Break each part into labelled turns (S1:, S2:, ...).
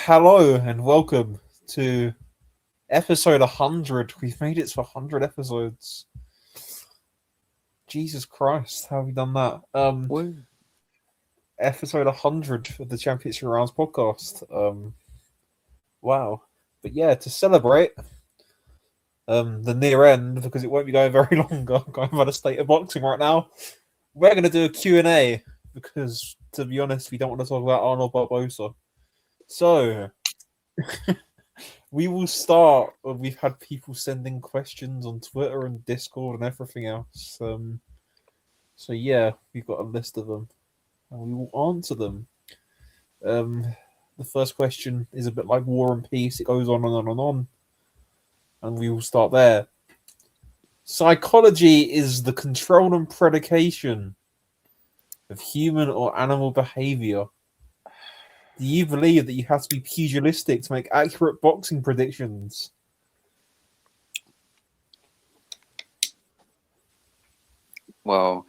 S1: Hello and welcome to episode 100. We've made it to 100 episodes. Jesus Christ, how have we done that?
S2: Woo.
S1: Episode 100 of the Championship Rounds podcast. Wow. But yeah, to celebrate the near end, because it won't be going very long, going by the state of boxing right now, we're going to do a Q&A, because to be honest, we don't want to talk about Arnold Barbosa. So, we will start. We've had people sending questions on Twitter and Discord and everything else. So yeah, we've got a list of them, and we will answer them. The first question is a bit like War and Peace. It goes on and on and on, and we will start there. Psychology is the control and predication of human or animal behavior. Do you believe that you have to be pugilistic to make accurate boxing predictions?
S2: Well,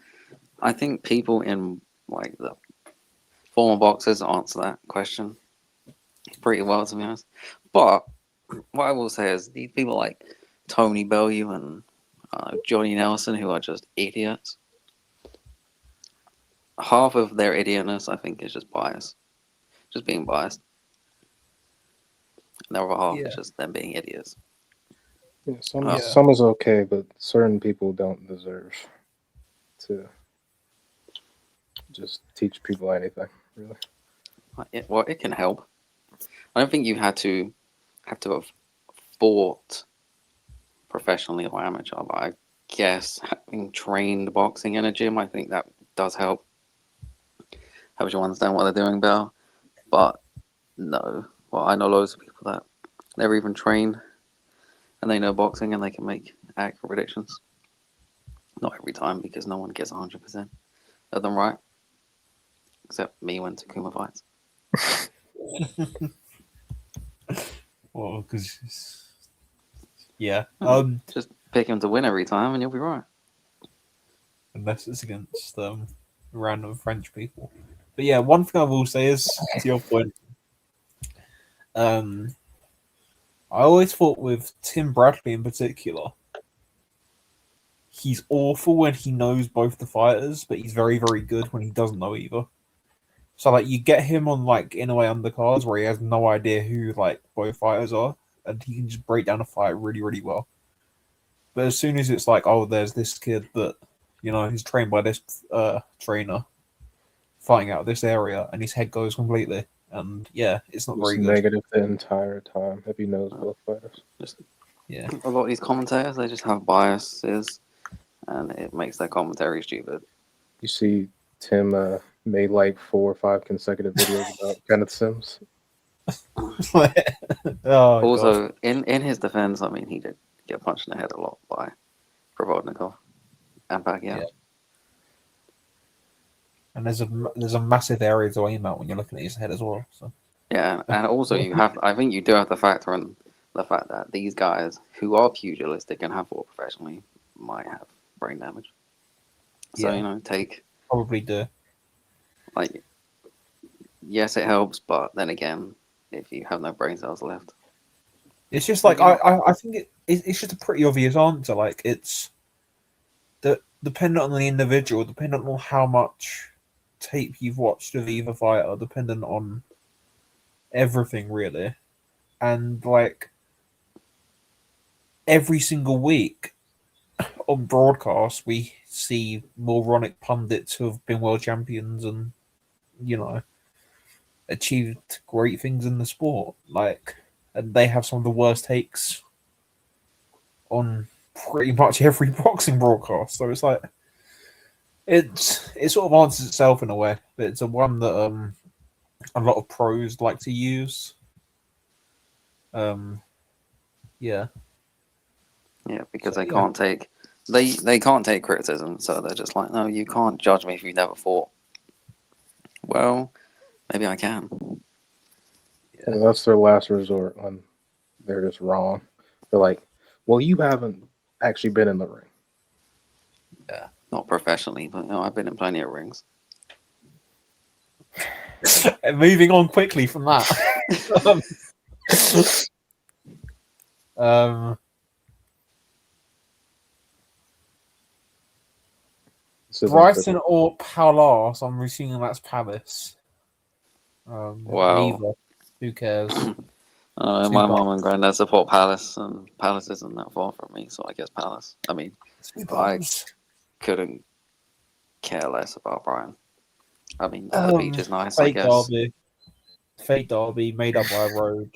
S2: I think people in like the former boxers answer that question pretty well, to be honest. But what I will say is these people like Tony Bellew and Johnny Nelson, who are just idiots. Half of their idiotness, I think, is just bias, just being biased. And the other half is just them being idiots.
S3: Yeah, some is okay, but certain people don't deserve to just teach people anything, really.
S2: Well, it can help. I don't think you have to have fought professionally or amateur, but I guess having trained boxing in a gym, I think that does help. Helps you understand what they're doing better. But no, well, I know loads of people that never even trained and they know boxing and they can make accurate predictions. Not every time, because no one gets 100% of them right. Except me when Takuma fights.
S1: Well, because yeah,
S2: just pick him to win every time and you'll be right.
S1: Unless it's against random French people. But yeah, one thing I will say is, to your point, I always thought with Tim Bradley in particular, he's awful when he knows both the fighters, but he's very, very good when he doesn't know either. So like you get him on like in a way undercards where he has no idea who like both fighters are, and he can just break down a fight really, really well. But as soon as it's like, oh, there's this kid that, you know, he's trained by this trainer fighting out of this area, and his head goes completely. And yeah, it's not very good.
S3: Negative the entire time if he knows both fighters.
S1: Yeah.
S2: A lot of these commentators, they just have biases, and it makes their commentary stupid.
S3: You see, Tim made like 4 or 5 consecutive videos about Kenneth Sims.
S2: Also, in his defense, I mean, he did get punched in the head a lot by Provodnikov and Pacquiao. Yeah.
S1: And there's a massive area to aim at when you're looking at his head as well. So
S2: yeah, and also I think you do have to factor in the fact that these guys who are pugilistic and have fought professionally might have brain damage. So
S1: probably do.
S2: Like, yes, it helps, but then again, if you have no brain cells left,
S1: it's just like I think it's just a pretty obvious answer. Like it's dependent on the individual, dependent on how much tape you've watched of either fighter, dependent on everything really, and like every single week on broadcast we see moronic pundits who have been world champions and, you know, achieved great things in the sport, like, and they have some of the worst takes on pretty much every boxing broadcast. So it's like it sort of answers itself in a way, but it's a one that a lot of pros like to use. Yeah,
S2: because they can't take they can't take criticism, so they're just like, no, you can't judge me if you've never fought. Well, maybe I can.
S3: Yeah, that's their last resort when they're just wrong. They're like, well, you haven't actually been in the ring.
S2: Yeah, not professionally, but I've been in plenty of rings.
S1: Moving on quickly from that. um, um,
S3: This isn't
S1: Brighton or Palace? I'm assuming that's Palace.
S2: Wow.
S1: Neither. Who cares?
S2: My
S1: Two
S2: mum
S1: bums.
S2: and granddad support Palace, and Palace isn't that far from me, so I guess Palace. I mean,
S1: Two
S2: I
S1: bums.
S2: couldn't care less about Brighton. I mean, the beach is nice, I
S1: Fake
S2: guess.
S1: derby. Fake derby made up by a road.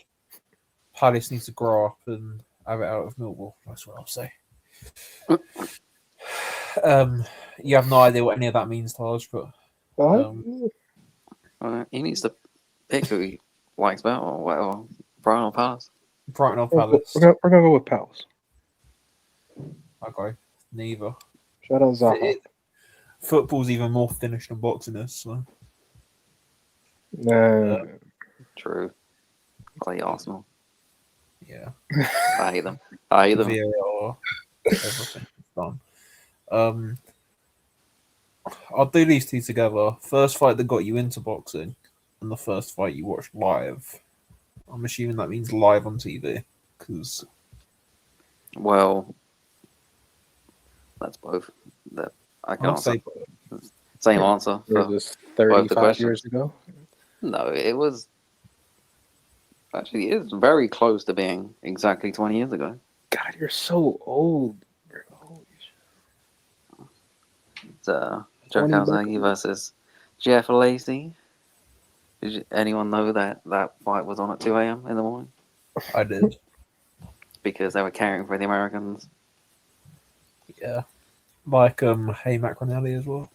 S1: Palace needs to grow up and have it out of Millwall. That's what I'll say. You have no idea what any of that means, Taj, but
S3: What?
S2: He needs to pick who he likes better, or whatever. Brighton or Palace.
S1: Brighton or
S3: We're
S1: Palace?
S3: gonna go with Palace.
S1: Okay, neither.
S3: Shout out Zaha.
S1: Football's even more finished than boxing is. So.
S3: Nah.
S2: True. Play Arsenal.
S1: Yeah.
S2: I hate them. I hate them.
S1: VAR, everything done. I'll do these two together. First fight that got you into boxing, and the first fight you watched live. I'm assuming that means live on TV, because
S2: Well, that's both. That I can
S1: I'll
S2: answer.
S1: say
S2: Same answer
S3: Was
S2: for
S3: this
S2: both the
S3: 35
S2: questions.
S3: years ago?
S2: No, it was actually it's very close to being exactly 20 years ago.
S3: God, you're so old. You're old.
S2: It's Joe
S3: 20
S2: Calzaghe versus Jeff Lacey. Anyone know that fight was on at 2 a.m. in the morning?
S1: I did.
S2: Because they were caring for the Americans.
S1: Yeah, like Hey Macronelli as well.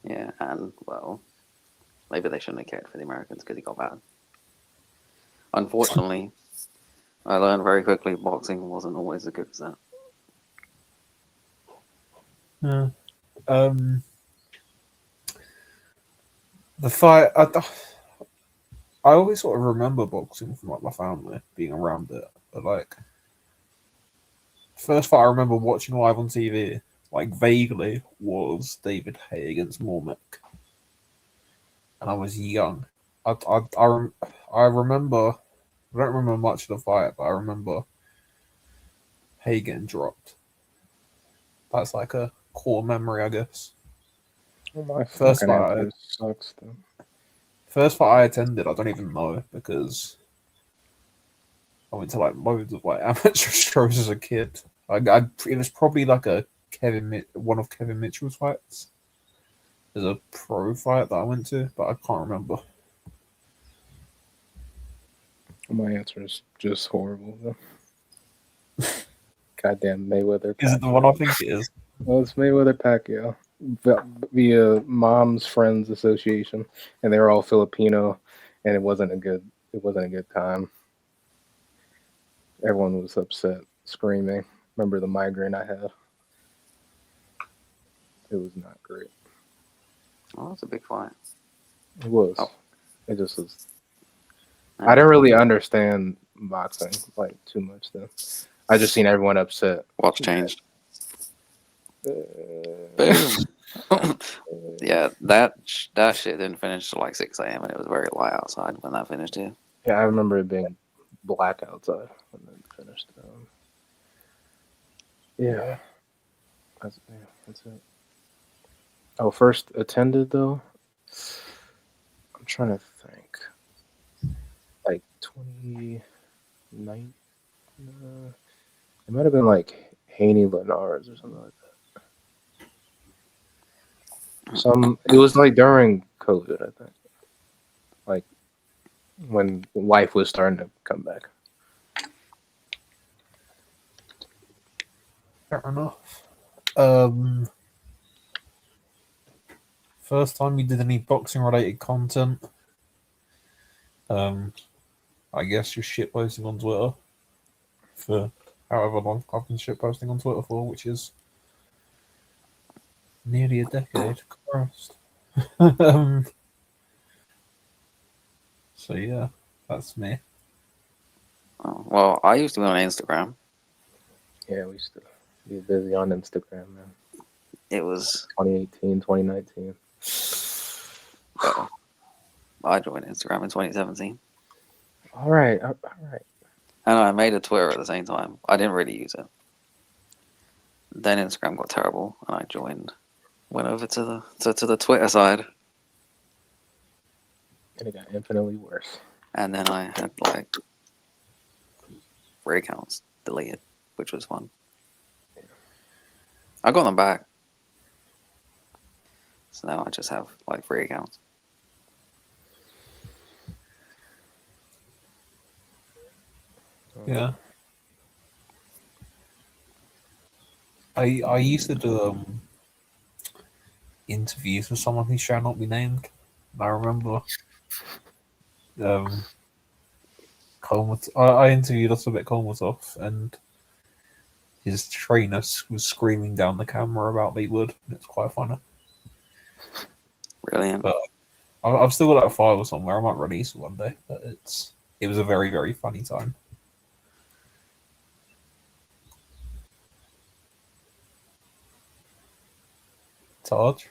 S2: Yeah, and well, maybe they shouldn't have cared for the Americans because he got bad. Unfortunately, I learned very quickly boxing wasn't always as good as that.
S1: Yeah. The fight. I always sort of remember boxing from like my family being around it, but like first fight I remember watching live on TV, like vaguely, was David Haye against Mormick, and I was young. I remember. I don't remember much of the fight, but I remember Haye getting dropped. That's like a core memory, I guess.
S3: Oh, my
S1: First
S3: fucking
S1: fight.
S3: answer sucks, though.
S1: First fight I attended, I don't even know because I went to like loads of like amateur shows as a kid. It was probably like one of Kevin Mitchell's fights. There's a pro fight that I went to, but I can't remember.
S3: My answer is just horrible, though. Goddamn Mayweather.
S1: Is it the one I think it is?
S3: Well, it's Mayweather Pacquiao via Mom's Friends Association, and they were all Filipino, and it wasn't a good time. Everyone was upset, screaming. Remember the migraine I had? It was not great.
S2: Oh, that's a big fight.
S3: It was.
S2: Oh.
S3: It just was. I didn't really understand boxing like too much then. I just seen everyone upset.
S2: What's changed? Boom. Yeah, that shit didn't finish till like 6 a.m. and it was very light outside when that finished here.
S3: Yeah, I remember it being black outside when it finished. Yeah. That's it. Oh, first attended though. I'm trying to think. Like 2019. It might have been like Haney Lenars or something like that. It was like during COVID, I think. Like when life was starting to come back.
S1: Fair enough. First time we did any boxing related content. I guess just shit posting on Twitter for however long I've been shit posting on Twitter for, which is nearly a decade. Christ. So yeah, that's me.
S2: Oh, well, I used to be on Instagram.
S3: Yeah, we used to be busy on Instagram, man.
S2: It was
S3: 2018, 2019.
S2: well, I joined Instagram in 2017.
S3: All right, all right.
S2: And I made a Twitter at the same time. I didn't really use it. Then Instagram got terrible, and I went over to the Twitter side,
S3: And it got infinitely worse.
S2: and then I had like 3 accounts deleted, which was fun. I got them back, so now I just have like 3 accounts.
S1: Yeah. I used to do interviews with someone who shall not be named. I remember I interviewed Otabek Kolmatov, and his trainer was screaming down the camera about they would. It's quite funny.
S2: Brilliant.
S1: But I've still got that file somewhere. I might release it one day. But it was a very, very funny time. Taj?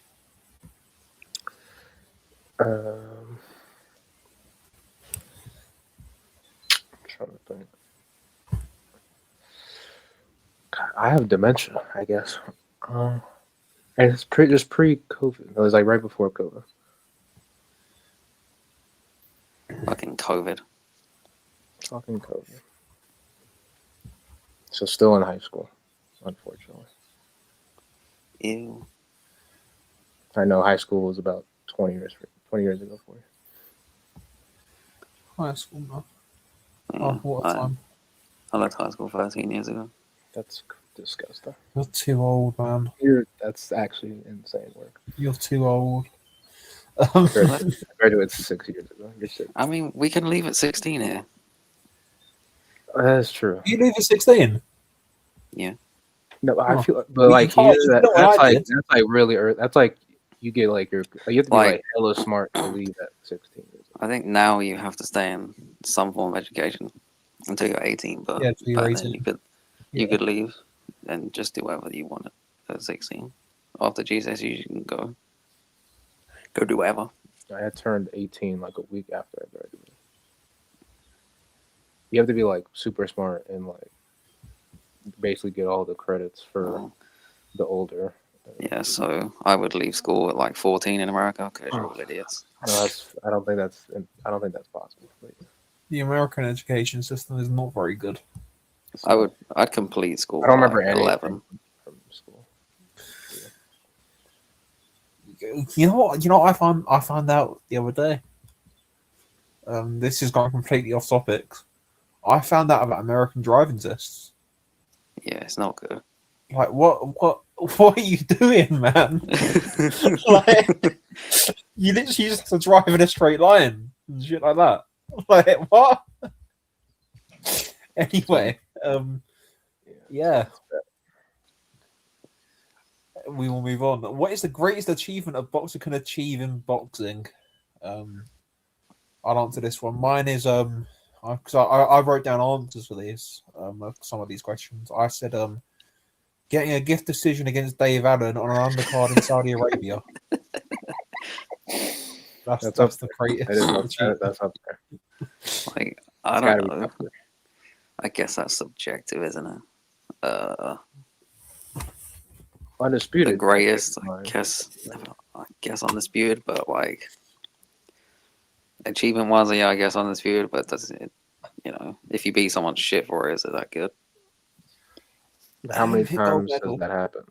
S3: I'm trying to think. God, I have dementia, I guess. And it's just pre-COVID. It was like right before COVID.
S2: Fucking COVID.
S3: Fucking COVID. So still in high school, unfortunately.
S2: Ew.
S3: I know high school was about 20 years ago for you.
S1: High school, no.
S2: Yeah,
S1: Oh, what a time.
S2: I left high school 13 years ago.
S3: That's disgusting.
S1: You're too old, man.
S3: That's actually insane work.
S1: You're too old.
S3: I graduated 6 years ago. You're sick.
S2: I mean, we can leave at 16 here.
S3: That's true.
S1: You leave at 16?
S3: No, I
S1: Oh.
S3: feel, but
S1: Well,
S3: like
S1: you can't-
S3: here,
S1: you know what
S3: that's
S1: I
S3: like
S1: did?
S3: that's like really early. That's like you get like you have to be
S2: Like-
S3: like hella smart to leave at 16 years old.
S2: I think now you have to stay in some form of education until you're 18. But
S1: Yeah, until you're
S2: back then
S1: 18.
S2: you
S1: Yeah.
S2: could leave and just do whatever you wanted at 16. After GCSE, you can go do whatever.
S3: I had turned 18 like a week after I graduated. You have to be like super smart and like basically get all the credits for
S2: Oh,
S3: the older.
S2: yeah, so I would leave school at like 14 in America because you're all idiots.
S3: No, I don't think that's possible. But
S1: The American education system is not very good.
S2: I'd complete school.
S3: I don't
S2: at,
S3: remember
S2: like,
S3: anything
S2: 11.
S3: from school.
S1: You know what? I found out the other day. This is going completely off topic. I found out about American driving tests.
S2: Yeah, it's not good.
S1: Like, what are you doing, man? Like, you literally just have to drive in a straight line and shit like that. Like, what? Anyway, yeah. We will move on. What is the greatest achievement a boxer can achieve in boxing? I'll answer this one. Mine is because I wrote down answers for these of some of these questions. I said getting a gift decision against Dave Allen on an undercard in Saudi Arabia. That's the greatest.
S3: That's up there.
S2: Like, I
S3: It's gotta
S2: don't
S3: be
S2: know.
S3: up there.
S2: I guess that's subjective, isn't it?
S3: Undisputed.
S2: The greatest,
S3: Mine.
S2: I guess undisputed, but like achievement wise, yeah, I guess undisputed. But does it, if you beat someone's shit for it, is it that good?
S3: How many
S1: Hit gold
S3: times
S1: medal.
S3: has that happened?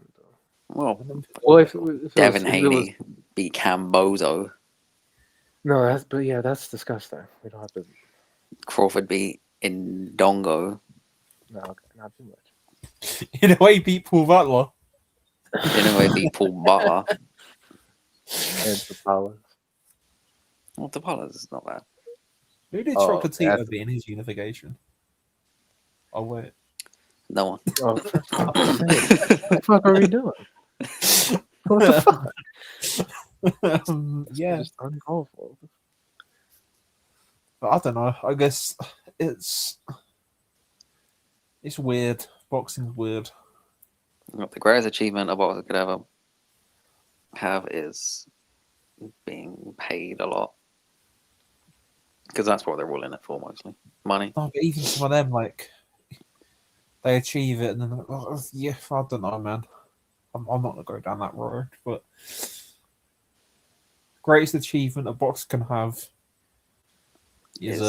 S2: Well,
S3: Well, if it was,
S2: Devin
S3: if it was-
S2: Haney beat Cambozo.
S3: no, that's disgusting. We don't have to.
S2: Crawford beat Indongo.
S3: No, okay, not too much.
S1: In a way, beat Paul Butler.
S2: Anyway, beat Paul Butler.
S3: And Tapala.
S2: Well, Tapala's is not bad.
S1: Who did
S3: Oh,
S1: Chocolatito
S3: that's-
S1: beat in his unification? Oh wait.
S2: No one.
S3: Oh, for fuck's sake. What the fuck are we doing? What the fuck?
S1: Yeah,
S3: Just uncalled for.
S1: but I don't know. I guess it's weird. Boxing's weird.
S2: The greatest achievement a boxer could ever have is being paid a lot. Because that's what they're all in it for, mostly. Money.
S1: No, but even some of them, like, they achieve it, and then they're like, oh, yeah, I don't know, man. I'm not gonna go down that road, but greatest achievement a boxer can have is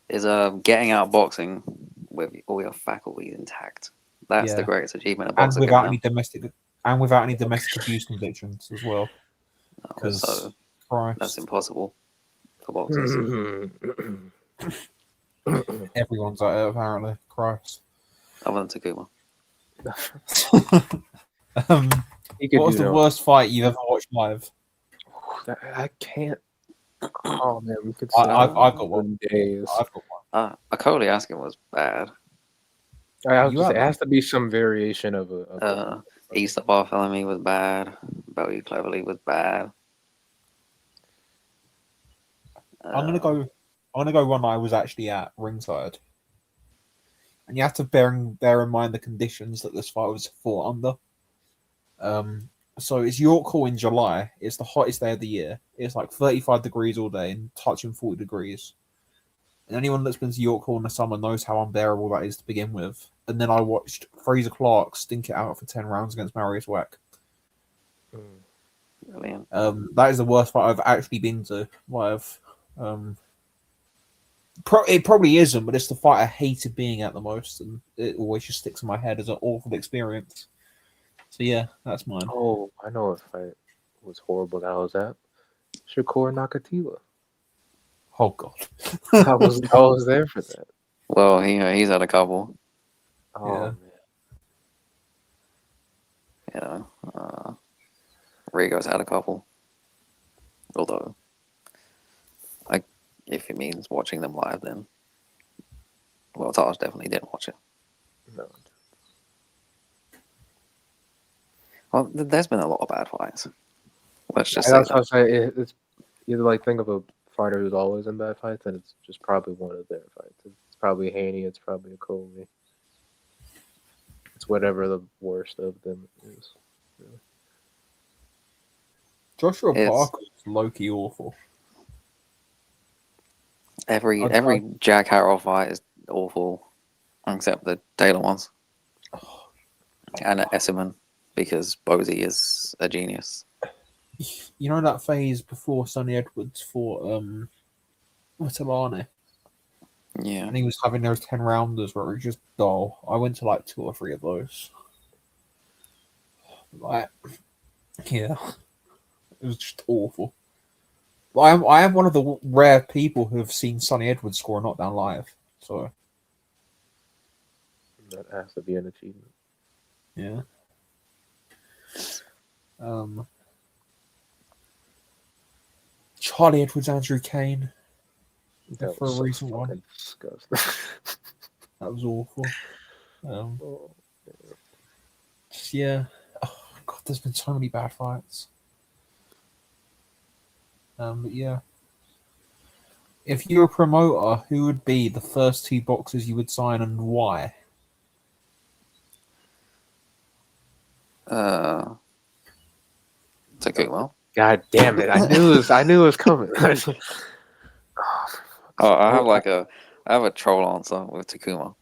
S2: Is getting out of boxing with all your faculties intact. That's the
S1: yeah,
S2: greatest achievement a
S1: and
S2: boxer can
S1: without
S2: have.
S1: any domestic abuse convictions as well. Because
S2: So
S1: Christ,
S2: that's impossible for boxers.
S1: everyone's like it, apparently. Christ.
S2: Other than Takuma.
S3: He could
S1: What was
S3: do
S1: the
S3: no.
S1: worst fight you've ever watched live?
S3: I can't. Oh man, we could.
S1: I've got one.
S3: Days.
S1: I've got one.
S2: Akoli Askin was bad.
S3: I was
S1: You
S3: just,
S1: have
S3: it has to be some variation of a
S2: Easter Bartholomew was bad. Bellew Cleverly was bad.
S1: I'm gonna go one I was actually at ringside, and you have to bear in mind the conditions that this fight was fought under. So it's York Hall in July. It's the hottest day of the year. It's like 35 degrees all day and touching 40 degrees. And anyone that's been to York Hall in the summer knows how unbearable that is to begin with. And then I watched Fraser Clark stink it out for 10 rounds against Marius Weck.
S2: Brilliant.
S1: That is the worst fight I've actually been to live. It probably isn't, but it's the fight I hated being at the most, and it always just sticks in my head as an awful experience. So yeah, that's mine.
S3: Oh, I know a fight was horrible that I was at. Shakur Nakatiwa.
S1: Oh god,
S3: I was there for that.
S2: Well, he's had a couple.
S3: Oh
S1: Yeah.
S3: man.
S2: You know, Rigo's had a couple. Although, if it means watching them live, then well, Taj definitely didn't watch it.
S3: No.
S2: Well, there's been a lot of bad fights. Let's just
S3: That's
S2: say
S3: what
S2: that.
S3: I say. It's either like think of a fighter who's always in bad fights, and it's just probably one of their fights. It's probably Haney. It's probably a Colby. It's whatever the worst of them is. Really.
S1: Joshua
S2: It's-
S1: Parker was low-key awful.
S2: Every Jack Harrell fight is awful, except the Taylor ones, and Esserman, because Bozy is a genius.
S1: You know that phase before Sonny Edwards fought Wattalane,
S2: Yeah,
S1: and he was having those 10 rounders where it was just dull. I went to like 2 or 3 of those. Like, yeah, it was just awful. I am one of the rare people who have seen Sonny Edwards score a knockdown live. So
S3: That has to be an achievement.
S1: yeah. Charlie Edwards, Andrew Kane.
S3: That
S1: For a
S3: was so
S1: recent one.
S3: fucking disgusting.
S1: That was awful.
S3: Oh,
S1: Just, yeah. Oh, God, there's been so many bad fights. But yeah. If you're a promoter, who would be the first 2 boxers you would sign and why?
S2: Takuma.
S3: God damn it! I knew it was coming.
S2: Oh, I have a troll answer with Takuma.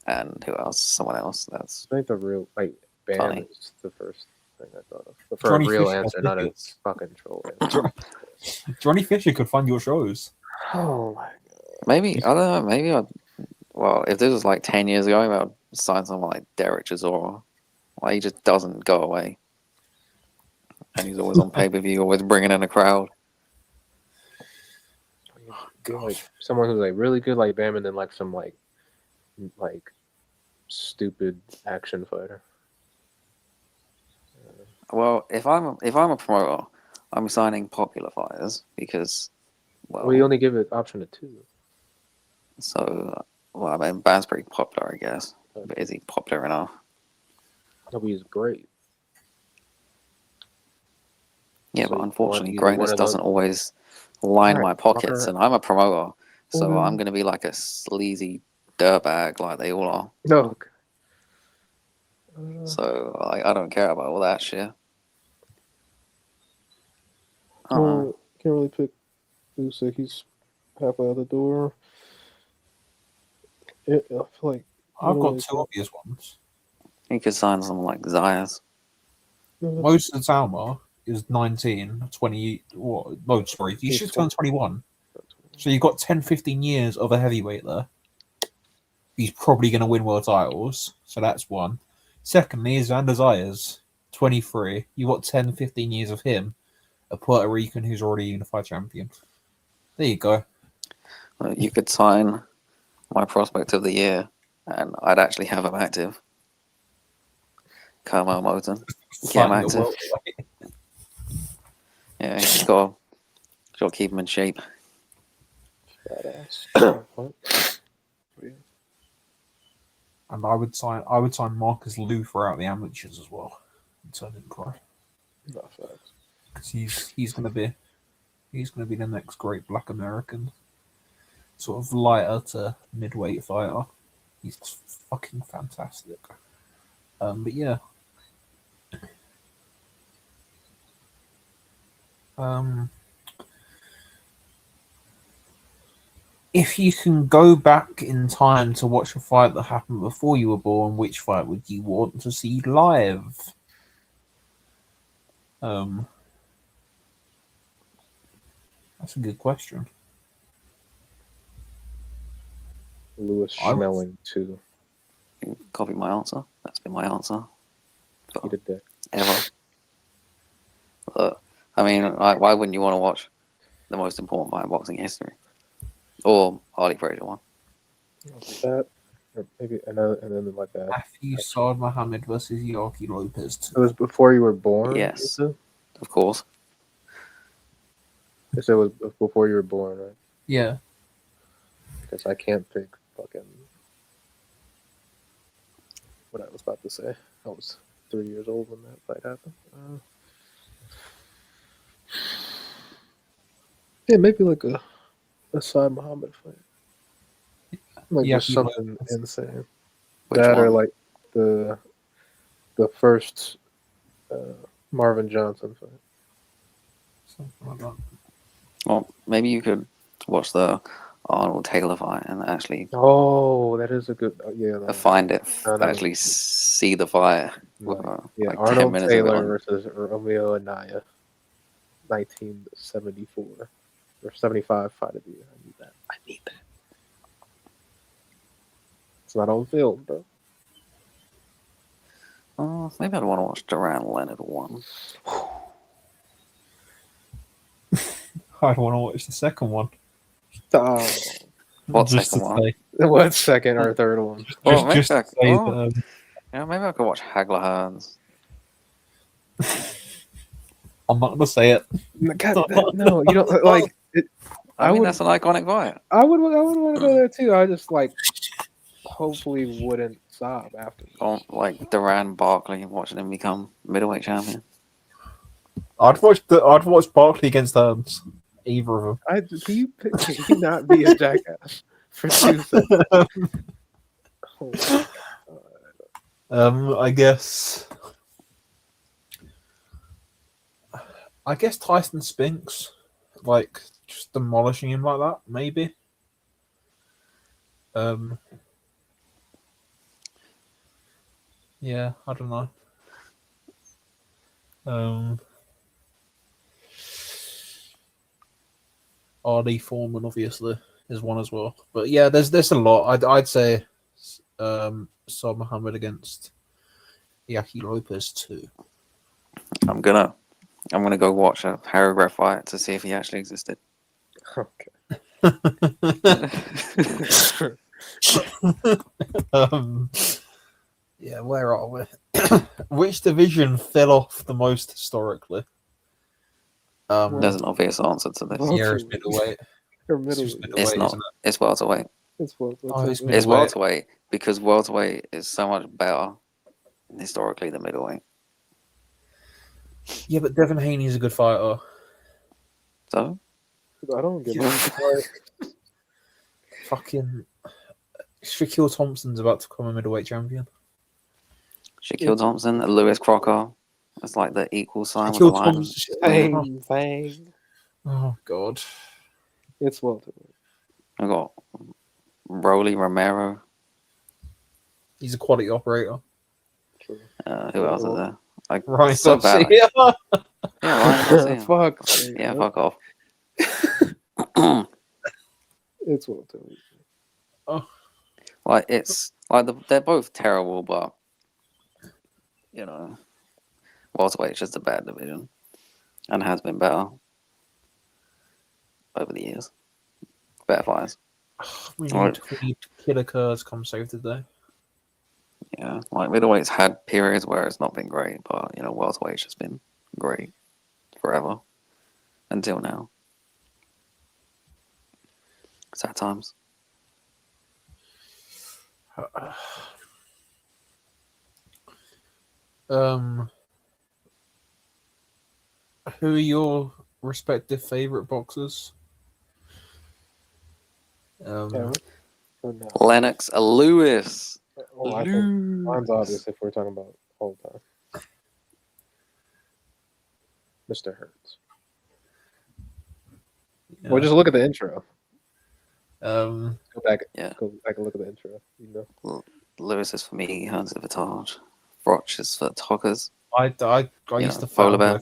S2: And who else? Someone else. That's
S3: I think the real Bam
S2: Funny.
S3: is the first thing I thought of. But for
S1: Johnny
S3: a real
S1: Fisher
S3: answer, not a
S1: tickets.
S3: fucking troll answer.
S1: Johnny Fisher could fund your shows.
S3: Oh my
S2: maybe I don't know. Maybe well, if this was like 10 years ago, maybe I'd sign someone like Derek Chisora. Like he just doesn't go away, and he's always on pay-per-view, always bringing in a crowd.
S3: god! Like someone who's like really good like Bam, and then like some like stupid action fighter.
S2: Well, if I'm a promoter, I'm signing popular fighters because
S3: Well, you only give it option to 2.
S2: so well, I mean, Bam's pretty popular, I guess, but is he popular enough?
S3: No, he's great.
S2: Yeah,
S3: So
S2: but
S3: you
S2: unfortunately,
S3: want either one
S2: greatness
S3: of those-
S2: doesn't always line
S3: Alright,
S2: my pockets,
S3: fucker.
S2: and I'm a promoter, so
S3: Mhm.
S2: I'm going to be like a sleazy dirtbag like they all are.
S3: No.
S2: So I don't care about all that shit.
S3: Can't really pick Usyk. He's halfway out the door. I feel like
S1: I've got
S3: middleweight-
S1: two obvious ones.
S2: You could sign someone like Zayas.
S1: Moses Zalma is 19, 20. What? No, sorry. He
S3: He's
S1: should turn 21. So you've got 10, 15 years of a heavyweight there. He's probably going to win world titles. So that's one. Secondly, is Xander Zayas, 23. You've got 10, 15 years of him, a Puerto Rican who's already a unified champion. There you go.
S2: You could sign my prospect of the year, and I'd actually have him active. Carmel Moten. Get him
S1: Fighting at
S2: active.
S1: welterweight.
S2: Yeah, he's got to keep him in shape.
S3: Badass.
S1: And I would sign Marcus Luther out the amateurs as well and turn him pro.
S3: Not facts.
S1: Because he's gonna be the next great Black American sort of lighter to midweight fighter. He's fucking fantastic. But yeah. If you can go back in time to watch a fight that happened before you were born, which fight would you want to see live? That's a good question.
S3: Lewis
S1: I would-
S3: Schmeling too.
S2: Copy my answer. That's been my answer.
S3: He did that.
S2: Ever. I mean, why wouldn't you want to watch the most important fight in boxing history? Or Harley Frazier one?
S3: That, or maybe another, and then like a.
S1: Matthew Saad Mohammed versus Yaki Lopez.
S3: It was before you were born.
S2: Yes.
S3: is it?
S2: Of course.
S3: Yes, it was before you were born, right?
S1: Yeah.
S3: Because I can't pick fucking what I was about to say. I was 3 years old when that fight happened. Yeah, maybe like a Saad Muhammad fight. Like
S1: Yeah,
S3: just
S1: he
S3: something
S1: was.
S3: insane.
S2: Which
S3: That or
S2: one?
S3: like the first Marvin Johnson fight.
S1: Something like that.
S2: Well, maybe you could watch the Arnold Taylor fight and actually
S3: Oh, that is a good. Yeah, no,
S2: find it,
S3: No, no.
S2: actually see the fight.
S3: no.
S2: with,
S3: Yeah,
S2: like 10
S3: Arnold
S2: minutes of it
S3: Taylor
S2: on.
S3: versus Romeo Anaya, 1974 or 75 fight of the year. I need that. I need that. It's not on film, bro.
S2: Maybe I'd want to watch Duran Leonard one.
S1: I'd want to watch the second one.
S3: Oh,
S2: What
S1: Just
S2: second
S1: to
S2: one?
S1: say-
S3: what second or third one?
S2: Well, maybe
S1: just to
S2: I-
S1: say
S2: oh.
S1: that,
S2: Yeah, maybe I could watch Hagler Hearns.
S1: I'm not gonna say it.
S3: No, you don't like. It,
S2: I
S3: I
S2: mean,
S3: would-
S2: that's an iconic fight.
S3: I would want to go there too. I just like hopefully wouldn't sob after.
S2: Or like Duran Barkley, watching him become middleweight champion.
S1: I'd watch Barkley against Hearns. Either of
S3: Can you not be a jackass for 2 seconds? Oh my
S1: them. I guess Tyson Spinks, like just demolishing him like that, maybe. Yeah, I don't know. RD Foreman obviously is one as well, but yeah, there's a lot. I'd say Saad Muhammad against Yaki Lopez too.
S2: I'm gonna go watch a paragraph fight to see if he actually existed.
S1: Yeah, where are we? Which division fell off the most historically?
S2: There's an obvious answer to this.
S3: Well,
S1: Yeah, it's middleweight.
S3: Or
S1: It's
S3: middle.
S1: just
S2: It's
S1: middleweight,
S2: not.
S1: isn't it?
S2: It's welterweight.
S3: It's what?
S1: Oh, it's
S2: It's
S1: Middleweight.
S2: welterweight because welterweight is so much better historically than middleweight.
S1: Yeah, but Devin Haney is a good fighter.
S2: So
S3: I don't get
S1: Yeah.
S3: it.
S1: Fucking Shaquille Thompson's about to become a middleweight champion.
S2: Shaquille Thompson, Lewis Crocker. It's like the equal sign with the
S1: Shaquille
S2: line.
S1: Thompson.
S3: Bang, bang.
S1: Oh god.
S3: It's welterweight.
S2: I got Rolly Romero.
S1: He's a quality operator.
S3: True.
S2: Who else is there? Like
S1: Ryan
S2: so bad.
S1: Garcia.
S2: Yeah, Ryan Garcia.
S3: Fuck.
S2: Yeah, fuck off.
S3: It's well done.
S2: Like it's like they're both terrible, but you know, welterweight's just a bad division, and has been better over the years. Better fighters.
S1: we
S2: Right.
S1: need Killer Kurz come save the day.
S2: Yeah, like middleweight's had periods where it's not been great, but you know, welterweight's just been great forever until now. Sad times.
S1: Who are your respective favorite boxers?
S3: Yeah, who now?
S2: Lennox Lewis.
S3: Oh, I think mine's obvious if we're talking about all time. Mr. Hertz.
S1: Yeah.
S3: Well, just look at the intro.
S1: Um,
S3: Go back.
S2: Yeah.
S3: Go back and look at the intro. You know.
S2: Lewis is for me, Hans of Vitage. Froch is for Tockers.
S1: I
S2: Yeah,
S1: used to
S2: Polar
S1: fanboy
S2: Bear.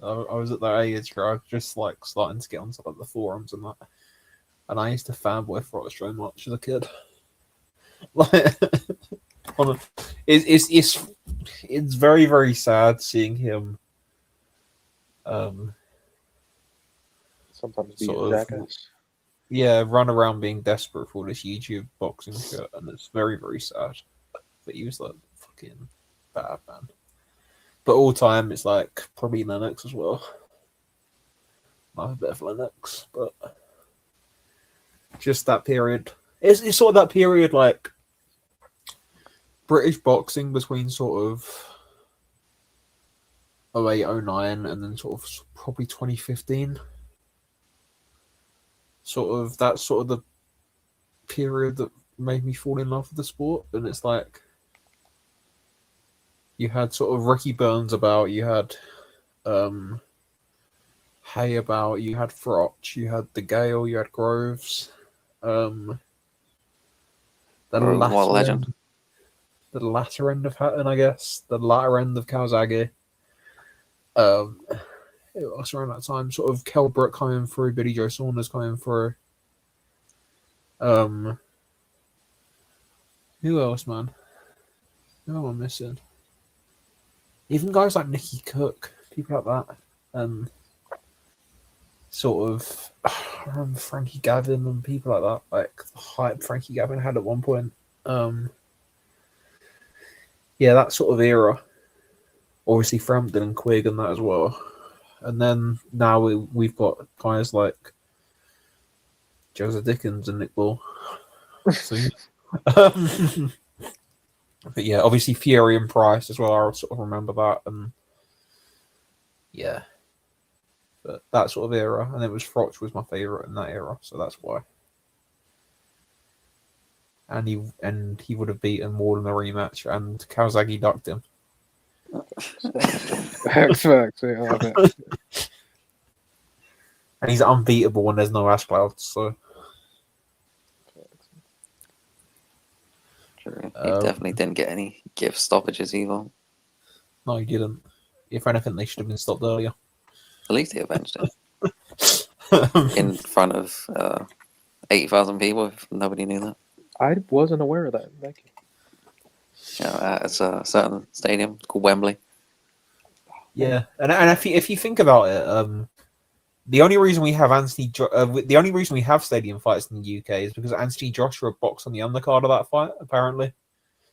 S1: Froch. I was at that age where I was just like starting to get onto like the forums and that, and I used to fanboy Froch so much as a kid. Like, it's very very sad seeing him.
S3: Sometimes be
S1: Sort
S3: a
S1: of-
S3: jackass.
S1: Yeah, run around being desperate for all this YouTube boxing shit, and it's very, very sad. But he was like fucking bad, man. But all time, it's like probably Lennox as well. I'm a bit of Lennox, but just that period. It's sort of that period, like British boxing between sort of 08, 09, and then sort of probably 2015. That's sort of the period that made me fall in love with the sport. And it's like you had sort of Ricky Burns about, you had Hay about, you had Froch, you had the Gale, you had Groves, the
S2: Groves, what a legend.
S1: end, the latter end of Hatton, I guess, the latter end of Kawasaki. It was around that time, sort of Kell Brook coming through, Billy Joe Saunders coming through. Who else, man? Who am I missing? Even guys like Nicky Cook, people like that. Sort of, I remember Frankie Gavin and people like that, like the hype Frankie Gavin had at one point. Yeah, that sort of era. Obviously, Frampton and Quigg and that as well. And then now we've got guys like Joseph Dickens and Nick Ball. So, but yeah, obviously Fury and Price as well. I sort of remember that, and yeah, but that sort of era. And it was Froch was my favorite in that era, so that's why. And he would have beaten Ward in the rematch, and Kawasaki ducked him.
S3: Facts. Yeah, I bet.
S1: And he's unbeatable when there's no ash clouds. So
S2: True. He definitely didn't get any gift stoppages either.
S1: no, he didn't. If anything, they should have been stopped earlier.
S2: At least he avenged it in front of 80,000 people. If nobody knew that.
S3: I wasn't aware of that. Thank you.
S2: You know, it's a certain stadium called Wembley.
S1: Yeah, and if you think about it, the only reason we have the only reason we have stadium fights in the UK is because Anthony Joshua boxed on the undercard of that fight, apparently.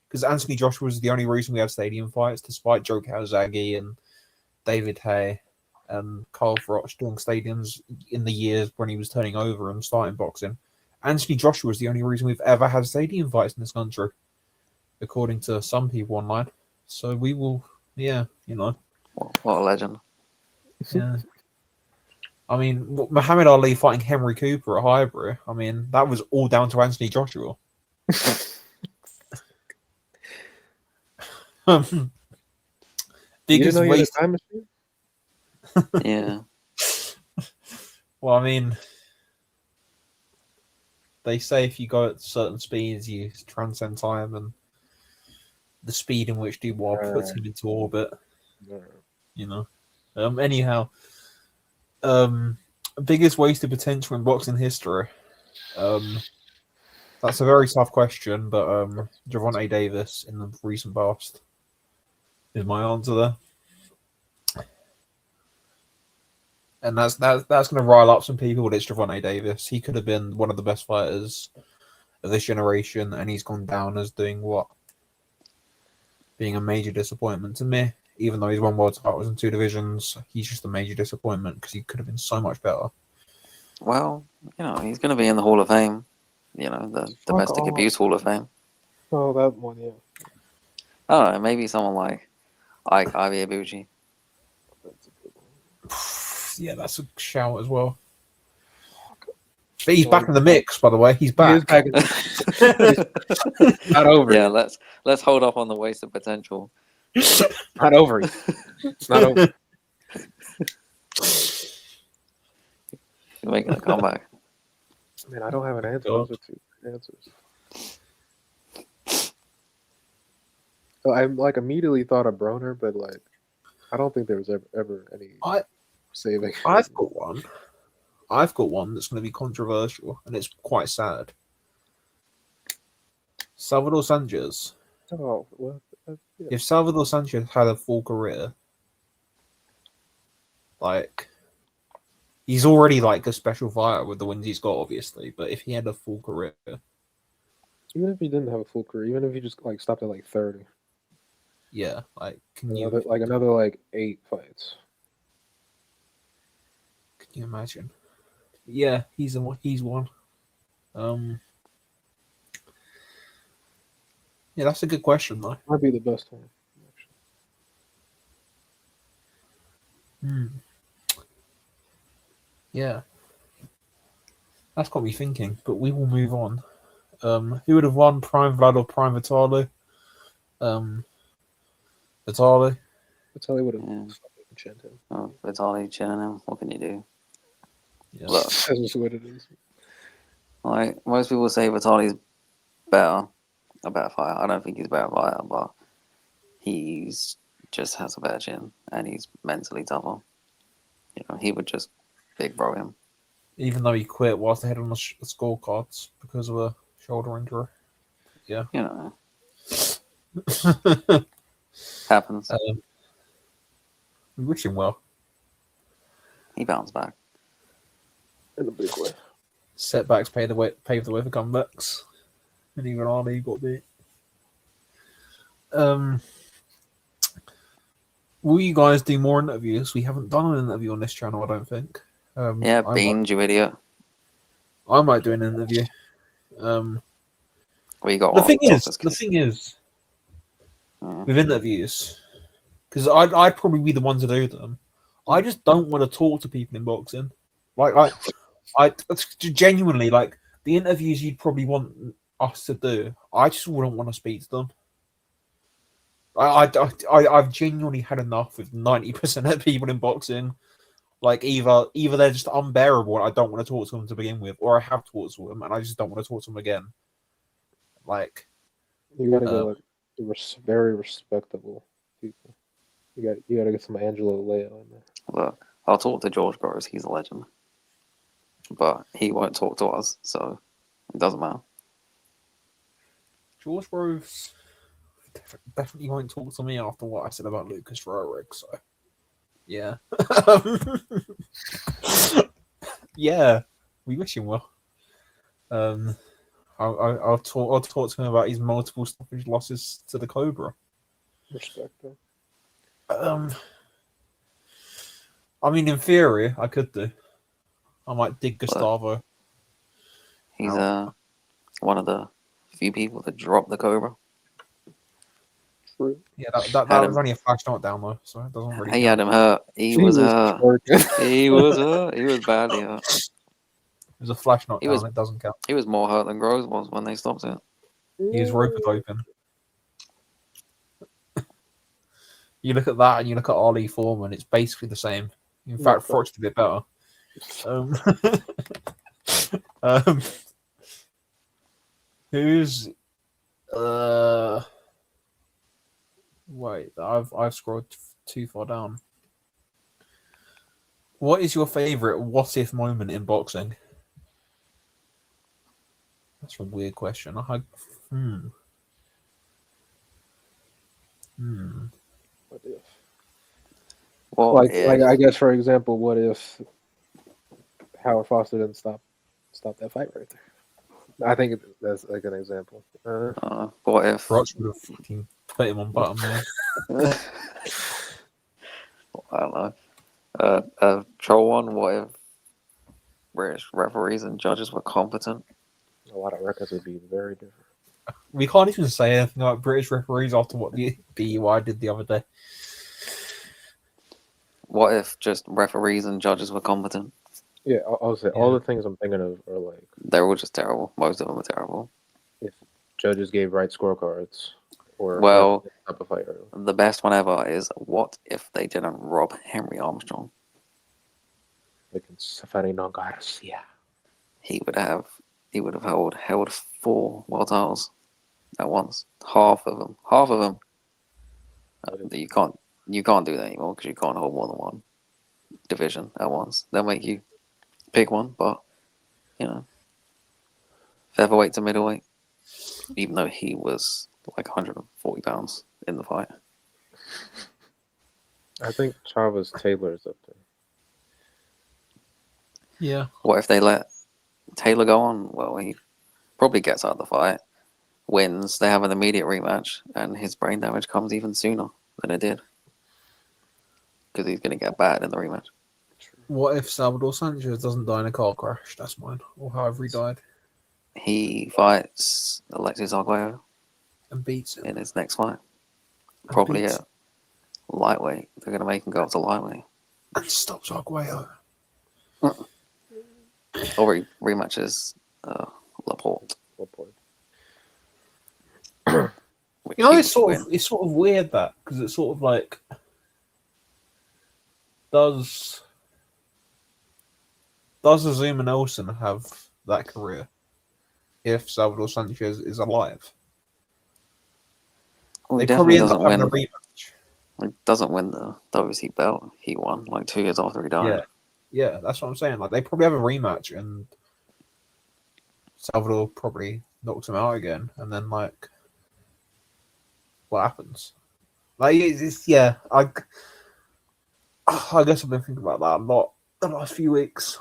S1: Because Anthony Joshua was the only reason we have stadium fights, despite Joe Kawasaki and David Hay and Carl Froch doing stadiums in the years when he was turning over and starting boxing. Anthony Joshua was the only reason we've ever had stadium fights in this country, according to some people online. So we will, yeah, you know.
S2: What a legend.
S1: Yeah. I mean, Muhammad Ali fighting Henry Cooper at Highbury, I mean, that was all down to Anthony Joshua.
S3: You didn't
S1: Biggest
S3: know you had a
S1: waste.
S3: time machine?
S2: Yeah.
S1: Well, I mean, They say if you go at certain speeds, you transcend time, and the speed in which Dubois puts him into orbit. You know. Anyhow, biggest wasted potential in boxing history. That's a very tough question, but Gervonta Davis in the recent past is my answer there. And that's going to rile up some people, but it's Gervonta Davis. He could have been one of the best fighters of this generation, and he's gone down as doing what? Being a major disappointment to me. Even though he's won world titles in 2 divisions, he's just a major disappointment because he could have been so much better.
S2: Well, he's going to be in the Hall of Fame. The Domestic Abuse Hall of Fame.
S3: Oh, that one, yeah.
S2: I don't know, maybe someone like Ike Ibeabuchi.
S3: That's a good one.
S1: Yeah, that's a shout as well. But he's back in the mix, by the way. He's back.
S3: He is back in not over.
S2: Yeah, let's hold up on the wasted potential.
S3: Not over. It's not over.
S2: You're making a comeback.
S3: Man, I don't have an answer. Those are 2 answers. So I immediately thought of Broner, but I don't think there was ever any saving.
S1: I've got one. I've got one that's going to be controversial, and it's quite sad. Salvador Sanchez.
S3: Oh, well, yeah.
S1: If Salvador Sanchez had a full career, he's already a special fighter with the wins he's got, obviously. But if he had a full career,
S3: Even if he didn't have a full career, even if he just stopped at 30,
S1: yeah, can you
S3: another 8 fights?
S1: Can you imagine? Yeah, he's one. Yeah, that's a good question, though.
S3: Might be the best one.
S1: Yeah, that's got me thinking. But we will move on. Who would have won, Prime Vlad or Prime Vitaly? Vitaly.
S3: Vitaly would have
S2: Yeah.
S3: chinned him.
S2: Oh, Vitaly chinning him. What can you do?
S1: Yeah.
S2: Look,
S3: That's just what it is.
S2: Most people say Vitaly's a better fighter. I don't think he's a better fighter, but he's just has a better chin and he's mentally tougher. He would just big bro him.
S1: Even though he quit whilst ahead on the scorecards because of a shoulder injury. Yeah.
S2: Happens.
S1: We wish him well.
S2: He bounced back.
S3: In a big way.
S1: Setbacks pave the way for comebacks. And even Ali got beat. Will you guys do more interviews? We haven't done an interview on this channel, I don't think.
S2: Beans, you idiot.
S1: I might do an interview.
S2: We got
S1: The
S2: one.
S1: thing is, with interviews, because I'd probably be the one to do them. I just don't want to talk to people in boxing. I genuinely the interviews you'd probably want us to do. I just wouldn't want to speak to them. I've genuinely had enough with 90% of people in boxing. Either they're just unbearable and I don't want to talk to them to begin with, or I have talked to them and I just don't want to talk to them again.
S3: You gotta go very respectable people. You gotta get some Angelo Leo in there.
S2: Look, I'll talk to George Groves. He's a legend, but he won't talk to us, so it doesn't matter.
S1: George Groves definitely won't talk to me after what I said about Lucas Roerick, so yeah. Yeah, we wish him well. I'll talk to him about his multiple stoppage losses to the Cobra.
S3: Respect them.
S1: I mean, in theory, I could do. I might dig Gustavo.
S2: He's one of the few people that dropped the Cobra.
S3: True.
S1: Yeah, that was only a flash knockdown though, so it doesn't really.
S2: He had him hurt. He was hurt. He was hurt. He was badly hurt.
S1: It was a flash knockdown. It doesn't count.
S2: He was more hurt than Groves was when they stopped it.
S1: He was rope open. You look at that and you look at Ali Foreman, it's basically the same. In fact, Froch's a bit better. Who's wait, I've scrolled too far down. What is your favorite what if moment in boxing? That's a weird question. Hmm.
S3: What if?
S2: What
S3: Like,
S2: if?
S3: I guess for example, what if Howard Foster didn't stop that fight right there? I think that's like an example.
S2: What if?
S1: Roch would have fucking put him on bottom there.
S2: I don't know. Troll one. What if British referees and judges were competent?
S3: A lot of records would be very different.
S1: We can't even say anything about British referees after what the BUI did the other day.
S2: What if just referees and judges were competent?
S3: Yeah, I'll say all the things I'm thinking of are like
S2: They were just terrible. Most of them were terrible.
S3: if judges gave right scorecards or
S2: Well,
S3: up a fight early.
S2: the best one ever is what if they didn't rob Henry Armstrong?
S3: Like in Safarino Garcia.
S2: He would have held 4 world titles at once. Half of them. You can't do that anymore because you can't hold more than one division at once. They'll make you pick one, but you know, featherweight to middleweight, even though he was like 140 pounds in the fight.
S3: I think Chavez Taylor's up there.
S1: Yeah.
S2: What if they let Taylor go on? Well, he probably gets out of the fight, wins, they have an immediate rematch, and his brain damage comes even sooner than it did. Because he's going to get bad in the rematch.
S1: What if Salvador Sanchez doesn't die in a car crash? That's mine. Or however he died.
S2: He fights Alexis Arguello
S1: And beats him.
S2: in his next fight.
S1: And
S2: Probably
S1: beats
S2: at lightweight. They're going to make him go up to lightweight.
S1: and stops Arguello.
S2: Or he rematches Laporte. which
S1: You know,
S2: he
S1: it's
S2: would win.
S1: it's sort of weird that because it's sort of like does Azuma Nelson have that career if Salvador Sanchez is alive?
S2: Well,
S1: They
S2: he
S1: probably
S2: definitely
S1: end up
S2: doesn't
S1: having
S2: win.
S1: a rematch.
S2: He doesn't win the WC belt. He won like 2 years after he died.
S1: Yeah, that's what I'm saying. Like they probably have a rematch, and Salvador probably knocks him out again, and then like what happens? Like I guess I've been thinking about that a lot the last few weeks.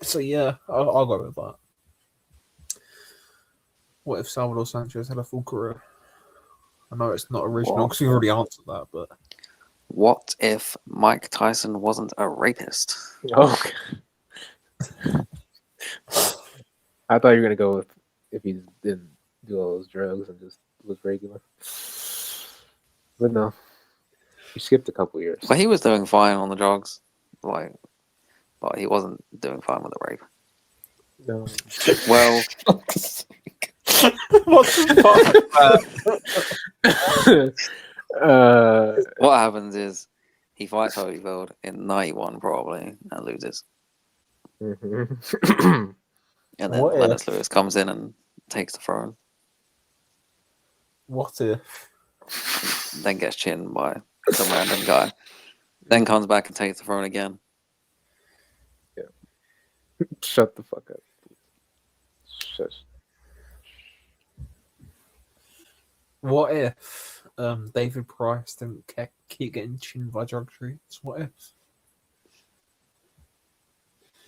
S1: So yeah, I'll go with that. What if Salvador Sanchez had a full career? I know it's not original because we've already answered that, but
S2: What if Mike Tyson wasn't a rapist?
S3: Oh, I thought you were gonna go with if he didn't do all those drugs and just was regular. But no, you skipped a couple years.
S2: But he was doing fine on the drugs, but he wasn't doing fine with the rape.
S3: No.
S2: Well,
S1: what the fuck?
S2: what happens is he fights Holyfield in 91 probably and loses.
S3: Mhm.
S2: And then
S1: What if-
S2: Lennox Lewis comes in and takes the throne,
S1: What if?
S2: then gets chinned by some random guy, then comes back and takes the throne again.
S3: Shut the fuck up. Shush.
S1: What if David Price didn't keep getting chinned by drug treats? What if?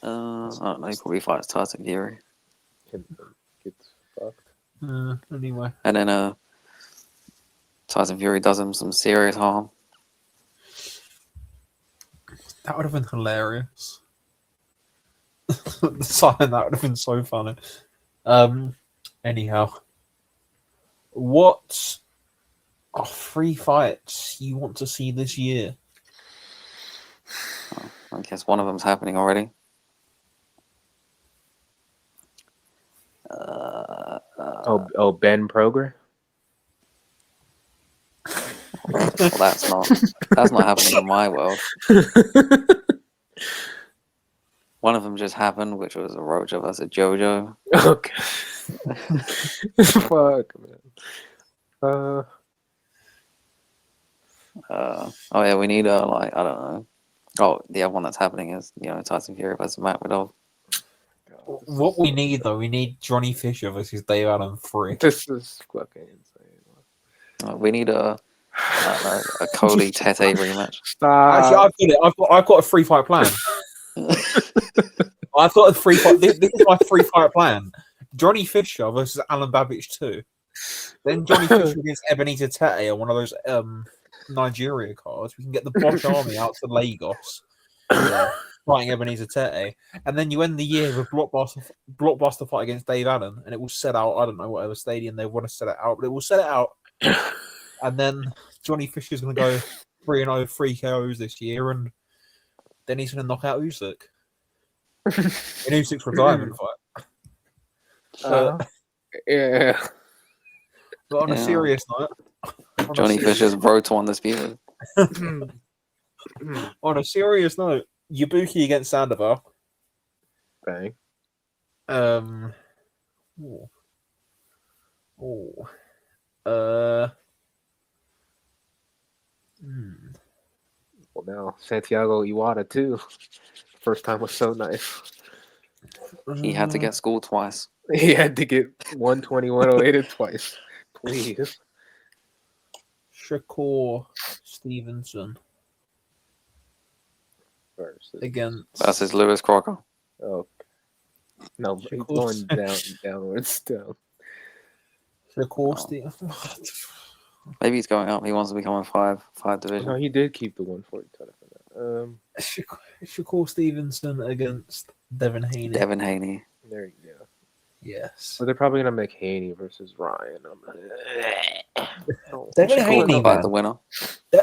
S2: I don't know, he probably fights Tyson Fury.
S3: Gets fucked.
S1: Anyway,
S2: And then Tyson Fury does him some serious harm.
S1: that would have been hilarious. That would have been so funny. Anyhow, what are 3 fights you want to see this year?
S2: I guess one of them's happening already.
S3: Ben Progress.
S2: Well, that's not happening in my world. One of them just happened, which was a Roger versus JoJo.
S3: Okay. Fuck, man.
S2: Oh yeah, we need like I don't know. Oh, the other one that's happening is Tyson Fury versus Matt Riddle.
S1: What we need though, we need Johnny Fisher versus Dave Allen 3.
S3: This is fucking insane.
S2: We need a Cody Tete rematch.
S3: Stop.
S1: Actually, I've got a 3-fight plan. I've got a 3-fight. This is my 3-fight plan. Johnny Fisher versus Alan Babbage 2. Then Johnny Fisher against Ebenezer Tete on one of those Nigeria cards. We can get the Bosch Army out to Lagos, fighting Ebenezer Tete, and then you end the year with blockbuster fight against Dave Allen, and it will set out. I don't know whatever stadium they want to set it out, but it will set it out. And then Johnny Fisher's going to go 3-0, 3 KOs this year, and then he's going to knock out Usyk in Usyk's retirement fight.
S3: Yeah.
S1: But on a serious note,
S2: Johnny Fisher's road to undisputed.
S1: On a serious note, Ibuki against Sandoval.
S3: Bang. Well, now Santiago Iwata too. First time was so nice.
S2: He had to get schooled twice.
S3: He had to get 120-108 twice. Please.
S1: Shakur Stevenson
S2: versus Lewis Crocker.
S3: Oh no, he's
S1: Shakur
S3: going downwards down.
S1: Shakur Stevenson.
S2: Maybe he's going up. He wants to become a five division.
S3: No, he did keep the 140 title.
S1: Shakur Stevenson against Devin Haney.
S2: Devin Haney.
S3: There you go.
S1: Yes.
S3: But they're probably gonna make Haney versus Ryan.
S1: Devin Haney,
S2: man. The winner.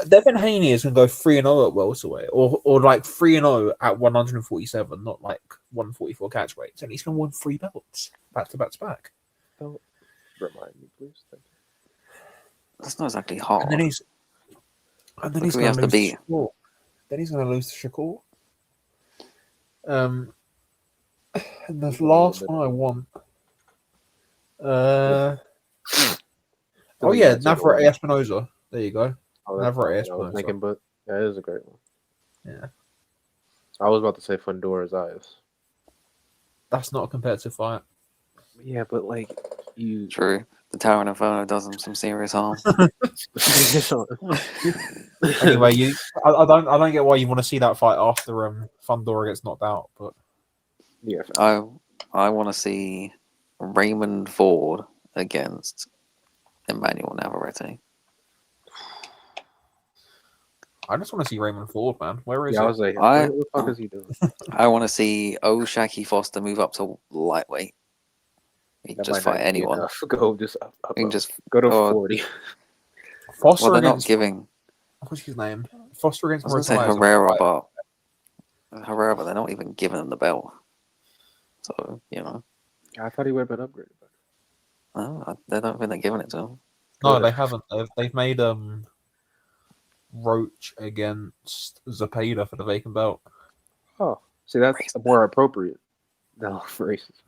S1: Devin Haney is going to go 3-0 at welterweight, or like 3-0 at 147, not like 144 catch weights, and he's going to win 3 belts back to back.
S3: Don't remind me, please. Thank you.
S2: That's not exactly hard.
S1: And then he's going to
S2: have to beat.
S1: Shakur. Then he's going to lose to Shakur. And the last one I want. Navarrete Espinosa. There you go. Navarrete
S3: I was
S1: Espinosa.
S3: thinking, but that is a great one.
S1: Yeah.
S3: I was about to say Fundora Zayas.
S1: That's not a competitive fight.
S3: Yeah, but like you.
S2: True. The Tower of Inferno does him some serious harm.
S1: Anyway, I don't get why you want to see that fight after Fundora gets knocked out, but
S3: yeah,
S2: I want to see Raymond Ford against Emmanuel Navarrete.
S1: I just want to see Raymond Ford, man. Where is
S3: I
S1: he?
S3: was like, what the fuck is he doing?
S2: I want to see Shaki Foster move up to lightweight. He can just fight anyone.
S3: Go just up.
S2: He can just
S3: go to 40.
S1: Foster
S2: they're
S1: against
S2: not giving.
S1: What's his name? Foster against
S2: I was going to say Herrera, but they're not even giving him the belt. So
S3: I thought he would have been upgraded.
S2: no, they don't think they're giving it to him.
S1: No, they haven't. They've made Roach against Zepeda for the vacant belt.
S3: Oh, see, that's more appropriate. No, for racism.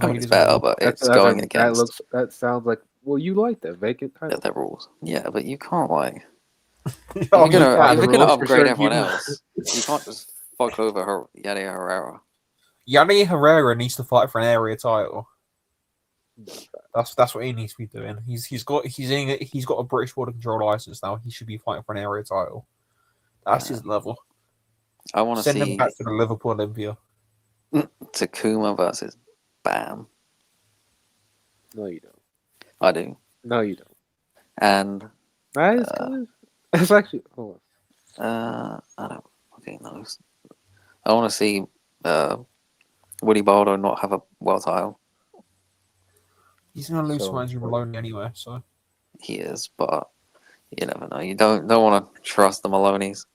S2: I mean, it's better, but it's going against.
S3: That sounds like. Well, you like that vacant title.
S2: Their rules. Yeah, but you can't like. If
S1: Oh,
S2: you're gonna upgrade
S3: certain
S2: everyone
S3: people.
S2: else, you can't just fuck over Yadi Herrera.
S1: Yanni Herrera needs to fight for an area title. That's what he needs to be doing. He's got a British border control license now. He should be fighting for an area title. That's his level.
S2: I want to
S1: Send
S2: see
S1: him back to the Liverpool Olympia.
S2: Takuma versus Bam.
S3: No, you don't.
S2: I do,
S3: No, you don't.
S2: and
S3: That's actually. Hold on.
S2: I don't fucking know. I want to see Woody Baldo not have a world title.
S1: He's gonna lose to Andrew Maloney anyway, so
S2: He is, but you never know. You don't want to trust the Maloneys.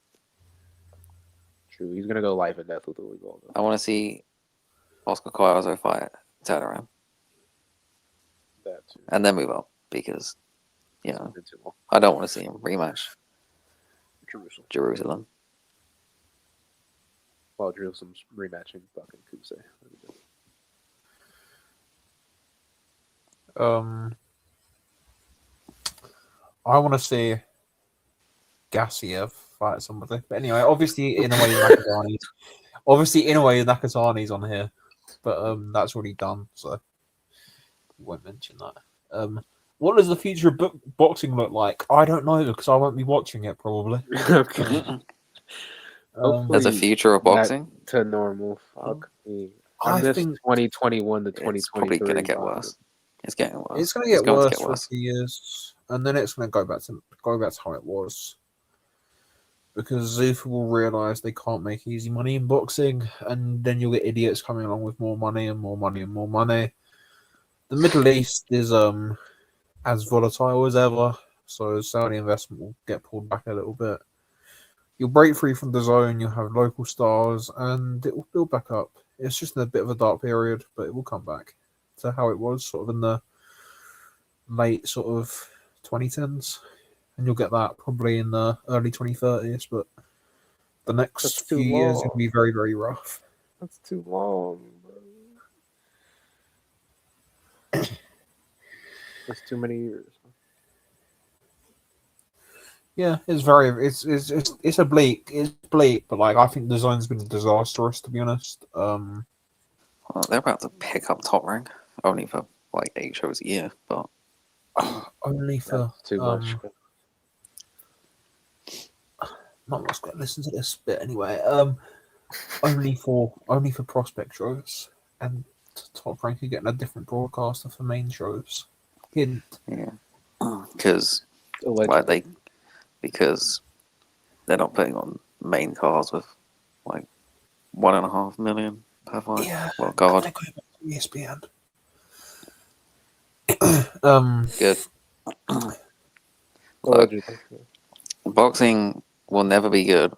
S3: True, he's gonna go life and death with Woody Baldo.
S2: I want to see Oscar Collazo fight Tataran
S3: That too.
S2: and then move up because I don't want to see him rematch
S3: Jerusalem.
S2: Jerusalem.
S3: Paul Jerusalem's rematching fucking Kusei.
S1: I want to see Gassiev fight somebody. But anyway, obviously in a way Nakazani's on here, but that's already done, so we won't mention that. What does the future of boxing look like? I don't know because I won't be watching it probably.
S3: Okay.
S2: There's a future of boxing.
S3: To normal. Fuck me.
S1: I
S3: I
S1: think
S3: 2021 to
S2: It's
S3: 2023.
S2: probably gonna get worse. It's getting worse.
S1: it's going to get worse for a
S2: worse.
S1: few years, and then it's going to go back to how it was. Because Zuffa will realise they can't make easy money in boxing, and then you'll get idiots coming along with more money and more money and more money. The Middle East is as volatile as ever, so Saudi investment will get pulled back a little bit. You'll break free from the zone, you'll have local stars, and it will build back up. It's just in a bit of a dark period, but it will come back to how it was sort of in the late sort of 2010s. And you'll get that probably in the early 2030s, but the next
S3: That's
S1: few
S3: too
S1: years
S3: long.
S1: will be very, very rough.
S3: That's too long, bro. That's too many years.
S1: Yeah, it's bleak, but like I think the zone's been disastrous to be honest.
S2: Well, they're about to pick up Top Rank, only for like 8 shows a year, but
S1: Only for
S3: That's too much.
S1: not much going to listen to this bit anyway. Only for prospect shows, and Top Rank are getting a different broadcaster for main shows. Hint.
S2: yeah, because
S3: Allegedly.
S2: because they're not putting on main cards with like 1.5 million per fight.
S1: Yeah,
S2: Well, God,
S1: They go back to ESPN.
S2: good.
S3: Allegedly.
S2: Boxing will never be good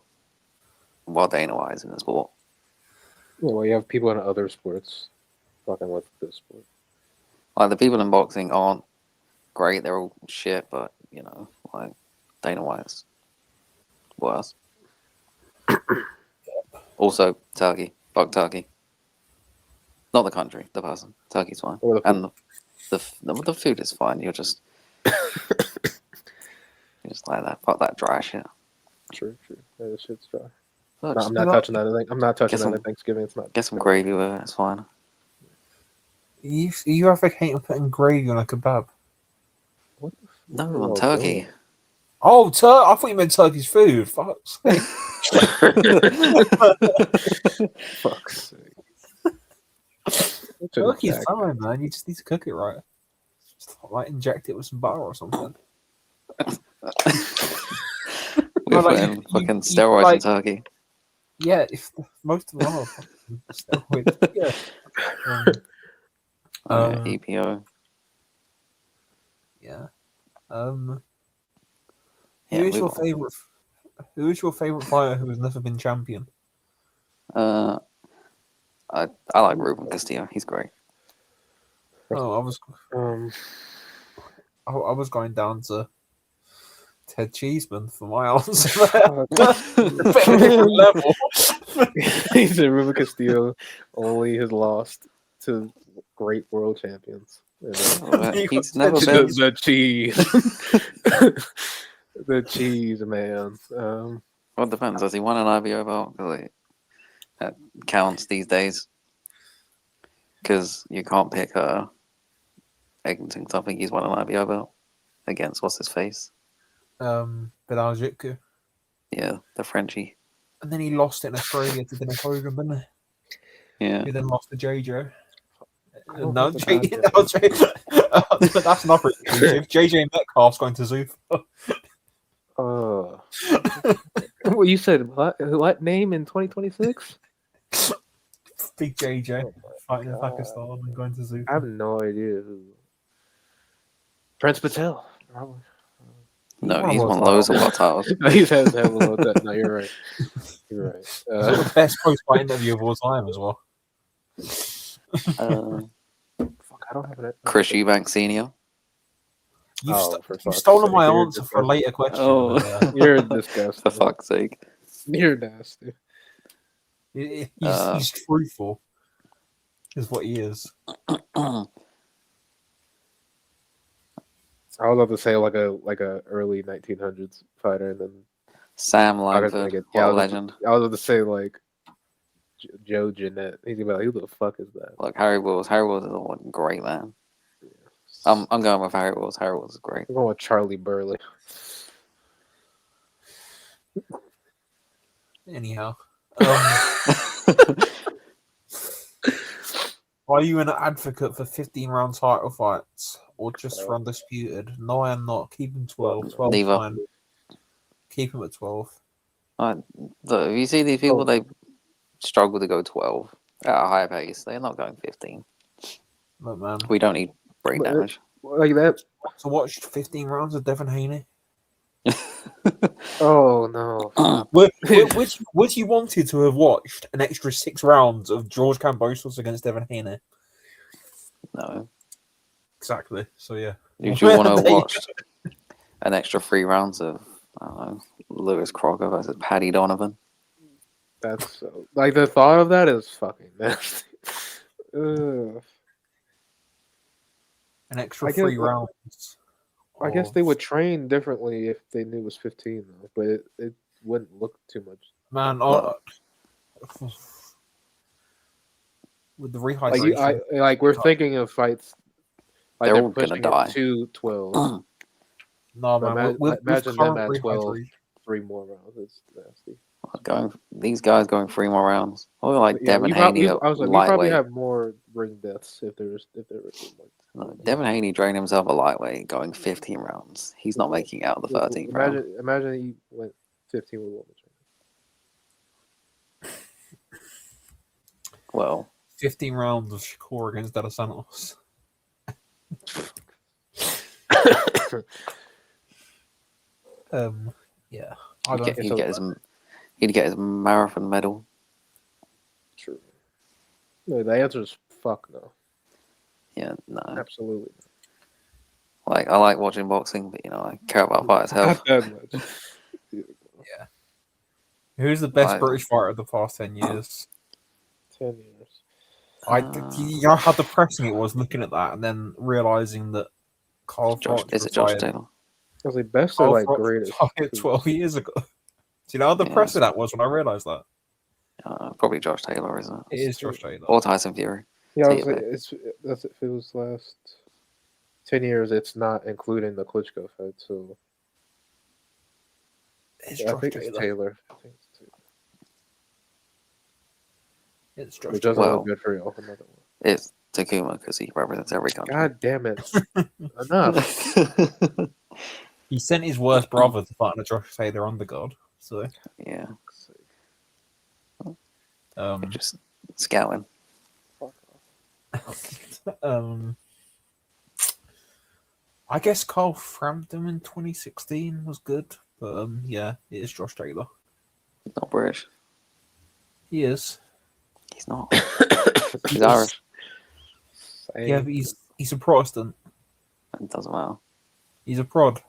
S2: while Dana White is in the sport.
S3: Yeah, well, you have people in other sports fucking with this sport.
S2: Like the people in boxing aren't great; they're all shit. But you know, like Dana White's worse. Also, Turkey, fuck Turkey. Not the country, the person. Turkey's fine,
S3: Or the
S2: and the food is fine. You're just like that. Fuck that dry shit.
S3: True. Yeah, this shit's dry.
S2: Look,
S3: No, I'm not touching that. I'm not touching
S2: Get some-
S3: that at Thanksgiving. It's not.
S2: get some gravy with it. It's fine.
S1: You advocating putting gravy on a kebab?
S3: What the
S2: No,
S3: fuck?
S2: on turkey.
S1: Oh, I thought you meant Turkey's food. Fuck's sake.
S3: Fuck's sake.
S1: Turkey's fine, man. You just need to cook it right. Just like inject it with some butter or something.
S2: We're
S1: like,
S2: putting
S1: you-
S2: fucking
S1: you-
S2: steroids
S1: like-
S2: in turkey.
S1: Yeah, if most of them are fucking steroids. Yeah.
S2: Oh, yeah,
S1: Um,
S2: EPO.
S1: Yeah.
S2: Yeah,
S1: Who is
S2: we
S1: your
S2: will.
S1: favorite? Who is your favorite fighter who has never been champion?
S2: I like Ruben Castillo. He's great.
S1: Oh, I was going down to Ted Cheeseman for my answer. Bit of a different level.
S3: He said Ruben Castillo only has lost to great world champions.
S2: He's never
S1: Ted
S2: been.
S3: The cheese. The cheese, man.
S2: Well, it depends. Has he won an IBO belt? 'Cause, like, that counts these days. Because you can't pick Eglinton. I think he's won an IBO belt against what's his face.
S1: Bilal Jitku.
S2: Yeah, the Frenchie.
S1: And then he lost it in Australia to Dennis Hogan, didn't he?
S2: Yeah.
S1: He then lost to JJ.
S3: I don't
S1: No,
S3: think the
S1: but that's another exclusive. JJ Metcalf's going to Zuffa.
S3: Well, you said what name in 2026?
S1: Big JJ
S3: Oh
S1: fighting in
S3: God.
S1: Pakistan and going to Zuffa.
S3: I have no idea who. Prince Patel. Probably.
S2: No,
S1: won
S2: he's
S1: a
S2: won
S1: world
S2: loads of
S1: title.
S2: world titles.
S3: No, he's had a lot of that. No, you're right. You're right.
S1: He's got the best post-fight interview of all time as well.
S3: Fuck, I don't have it.
S2: Chris Eubank Senior.
S1: You've,
S3: Oh, for
S1: you've
S3: fuck's
S1: stolen
S3: sake,
S1: my
S3: you're
S1: answer for a later question.
S2: Oh.
S1: but,
S3: You're
S2: For
S3: disgusting.
S2: fuck's sake.
S3: You're nasty.
S1: He's truthful, is what he is.
S3: I was about to say like a early 1900s fighter, and then
S2: Sam
S3: I was gonna
S2: Langford,
S3: get
S2: what
S3: I
S2: a
S3: was
S2: legend.
S3: I was about to say like Joe Jeanette. He's gonna be like, who the fuck is that?
S2: Look, Harry Wills. Harry Wills is a great man. I'm going with Harry Wills. Harry Wills is great.
S3: I'm going with Charlie Burley.
S1: Anyhow, are you an advocate for 15-round title fights or just for undisputed? No, I am not. Keep him 12. 12
S2: Neither.
S1: fine. Keep him at 12.
S2: Look, if you see these people, they struggle to go 12 at a high pace. They're not going 15.
S1: Look, man.
S2: We don't need brain damage.
S3: Like that.
S1: So watched 15 rounds of Devin Haney.
S3: Oh no.
S1: Would you wanted to have watched an extra 6 rounds of George Kambosos against Devin Haney?
S2: No.
S1: Exactly. So yeah.
S2: Would you want to watch an extra 3 rounds of, I don't know, Lewis Crocker versus Paddy Donovan?
S3: That's so, like the thought of that is fucking nasty. Ugh.
S1: An extra
S3: I guess-
S1: 3 rounds.
S3: I guess they would train differently if they knew it was 15 though, but it wouldn't look too much.
S1: Man, with the
S3: Like
S1: rehydration.
S3: we're thinking of fights. Like
S2: They're
S3: they're
S2: all gonna
S3: pushing
S2: die.
S3: it to 12.
S1: No,
S3: But
S1: man. With
S3: imagine them
S1: current
S3: at 12.
S1: rehydration.
S3: 3 more rounds. It's nasty.
S2: These guys going 3 more rounds. Or like
S3: Yeah,
S2: Devin
S3: we prob-
S2: Haney,
S3: we- I was like, we probably
S2: lightweight.
S3: have more ring deaths if there were more.
S2: Devin Haney drained himself a lightweight going 15 rounds. He's not making out the 13th round.
S3: Imagine he went 15 with one.
S2: Well,
S1: 15 rounds of Shakur against De Los Santos. Yeah. I don't
S2: he'd get his marathon medal.
S3: True. No, the answer is fuck no.
S2: Yeah, no.
S3: Absolutely.
S2: Like I like watching boxing, but I care about fighters' health.
S3: Not that much.
S1: Yeah. Who's the best
S2: Like-
S1: British fighter of the past 10 years?
S3: 10 years.
S1: You know how depressing it was looking at that and then realizing that Carl Froch
S2: Is it Josh
S1: retired.
S2: Taylor?
S3: I was like, best or
S1: Carl
S3: like
S1: Froch
S3: greatest?
S1: retired 12 years ago. Do you know how depressing that was when I realized that?
S2: Probably Josh Taylor, isn't it?
S1: It is Josh Taylor.
S2: Or Tyson Fury.
S3: Yeah, I was
S2: Taylor.
S3: like, if it was last 10 years, it's not including the Klitschko fight, so
S1: It's
S3: yeah, I
S1: Josh
S3: think
S1: Taylor.
S3: it's Taylor.
S1: It's Josh
S3: Which
S1: Taylor.
S3: doesn't
S2: Well-
S3: look good for you. Another one.
S2: It's Takuma because he represents every country.
S3: God damn it! Enough.
S1: He sent his worst brother to fight a Josh Taylor undercard. So,
S2: Yeah,
S1: um,
S2: just scouting.
S1: I guess Carl Frampton in 2016 was good, but yeah, it is Josh Taylor.
S2: He's not British.
S1: He is.
S2: He's not. He's Irish.
S1: Yeah, but he's a Protestant.
S2: It doesn't matter.
S1: He's a prod.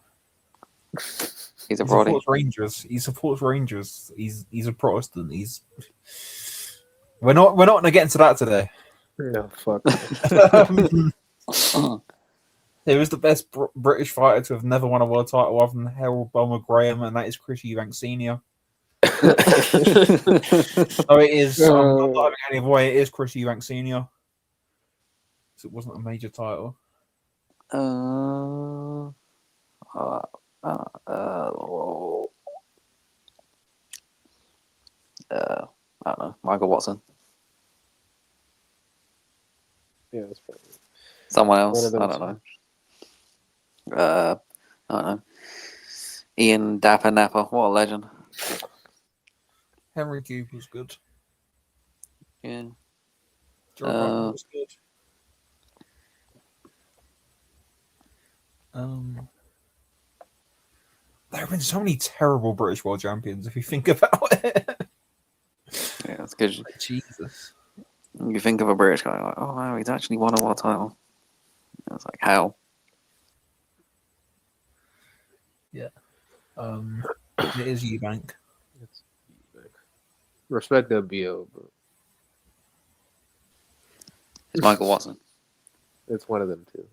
S2: He's a
S1: He
S2: Brody.
S1: supports Rangers. He supports Rangers. He's a Protestant. We're not gonna get into that today.
S3: No, fuck.
S1: He was the best British fighter to have never won a world title other than Harold Bulmer Graham, and that is Chris Eubank Sr. So it is. I'm not having any way. It is Chris Eubank Sr. So it wasn't a major title.
S2: I don't know. Michael Watson.
S3: Yeah, that's probably.
S2: Someone
S3: One
S2: else.
S3: of them
S2: I don't know. I don't know. Ian Dapper Napper. What a legend.
S1: Henry Cooper was good.
S2: Yeah.
S1: Joe Biden was good. There have been so many terrible British world champions if you think about it.
S2: Yeah, it's good.
S1: Jesus.
S2: You think of a British guy, like, oh wow, he's actually won a world title. It's like, how?
S1: It is Eubank.
S3: It's Respect WBO, but
S2: It's Michael Watson.
S3: it's one of them too.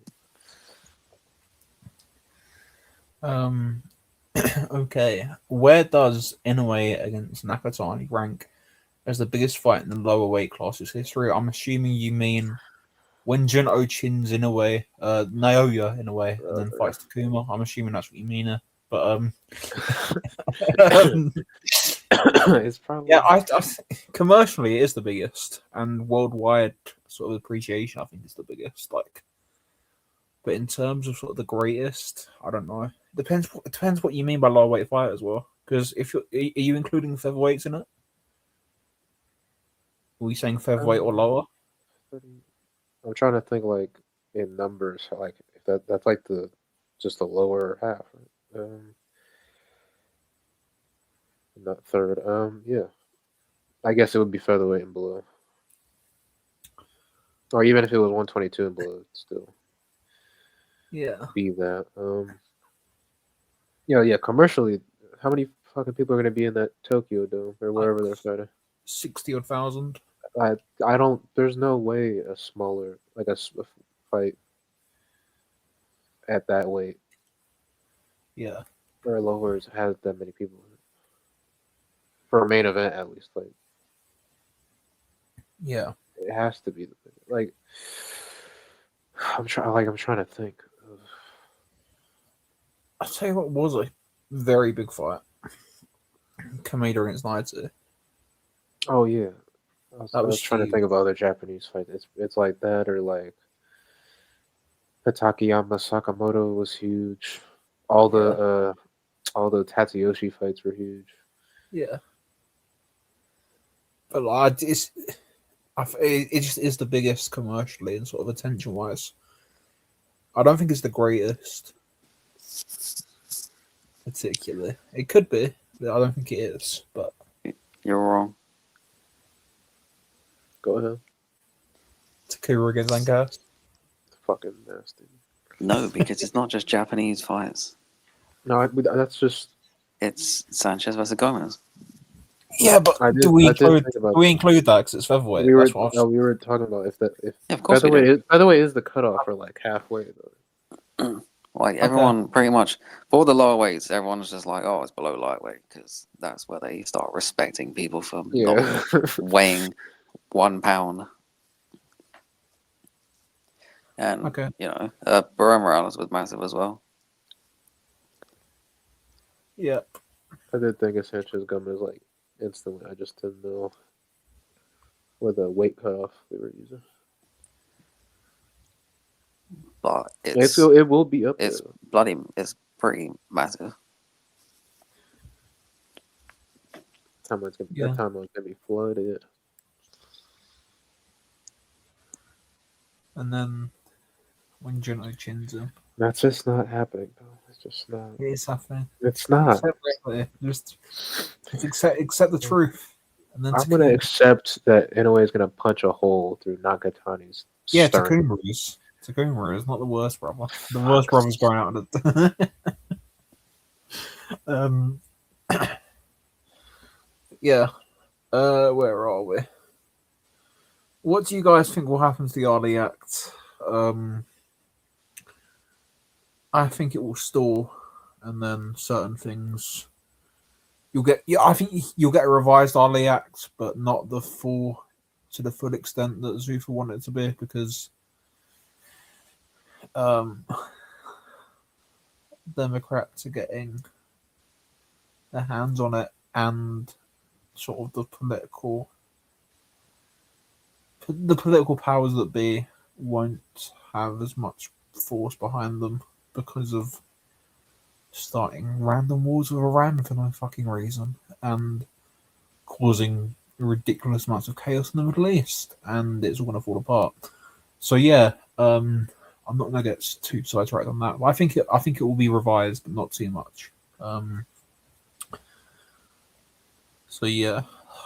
S1: Okay. Where does Inoue against Nakatani rank as the biggest fight in the lower weight classes history? I'm assuming you mean when Junto chins Inoue, Naoya Inoue, and then fights Takuma. I'm assuming that's what you mean. But
S3: It's probably
S1: yeah, commercially it is the biggest, and worldwide sort of appreciation, I think, is the biggest. Like, but in terms of sort of the greatest, I don't know. It depends what you mean by lower weight fight as well. Because if are you including featherweights in it? Are we saying featherweight or lower?
S3: I'm trying to think like in numbers, like if that's like just the lower half. Right? Not third. Yeah. I guess it would be featherweight and below. Or even if it was 122 and below, it'd still
S1: Yeah.
S3: be that. Yeah, commercially, how many fucking people are gonna be in that Tokyo Dome or wherever they're fighting?
S1: 60 odd thousand.
S3: I don't. There's no way a smaller like a fight at that weight
S1: Yeah.
S3: or lower has that many people in it. For a main event, at least, like
S1: Yeah.
S3: it has to be the like. I'm trying to think.
S1: I'll tell you what was a very big fight. Kameda against Naito.
S3: Oh yeah, I
S1: That
S3: was
S1: was
S3: trying to
S1: huge.
S3: think of other Japanese fights. It's like that or like Takayama Sakamoto was huge. All the Tatsuyoshi fights were huge.
S1: Yeah. But like, it just is the biggest commercially and sort of attention wise. I don't think it's the greatest, particularly. It could be, but I don't think it is. But
S2: You're wrong.
S3: Go ahead.
S1: Takura against Lancaster.
S3: It's fucking nasty.
S2: No, because it's not just Japanese fights.
S3: No, that's just.
S2: It's Sanchez versus Gomez.
S1: Yeah, but
S3: I did
S1: do we
S3: think about
S1: include that because it's featherweight?
S3: we were
S1: That's what I was-
S3: we were talking about if
S2: Yeah, of course we
S3: featherweight is the cutoff for like halfway though.
S2: Like everyone, pretty much for all the lower weights, everyone's just like, "Oh, it's below lightweight," because that's where they start respecting people for
S3: Yeah.
S2: not weighing 1 pound. And
S1: Okay.
S2: you know, Barone Morales was massive as well.
S1: Yeah.
S3: I did think of Sanchez Gomez like instantly. I just didn't know what the weight cutoff they were using.
S2: But
S3: It
S2: it's
S3: will be up there.
S2: it's bloody, it's pretty massive.
S3: That timeline's gonna be flooded.
S1: And then when Junto chins him,
S3: That's just not happening though. It's just not.
S1: it is happening.
S3: It's not.
S1: Just accept the truth. And then
S3: I'm gonna accept that Inoue is gonna punch a hole through Nakatani's sternum.
S1: Takuma is. Takuma is not the worst brother. The worst brother's going out of the. Yeah. Where are we? What do you guys think will happen to the Ali Act? I think it will stall, and then certain things you'll get. Yeah, I think you'll get a revised Ali Act, but not to the full extent that Zuffa wanted it to be, because Democrats are getting their hands on it, and sort of the political powers that be won't have as much force behind them because of starting random wars with Iran for no fucking reason and causing ridiculous amounts of chaos in the Middle East, and it's all going to fall apart. So yeah, I'm not going to get too sidetracked on that. But I think it will be revised, but not too much. So yeah,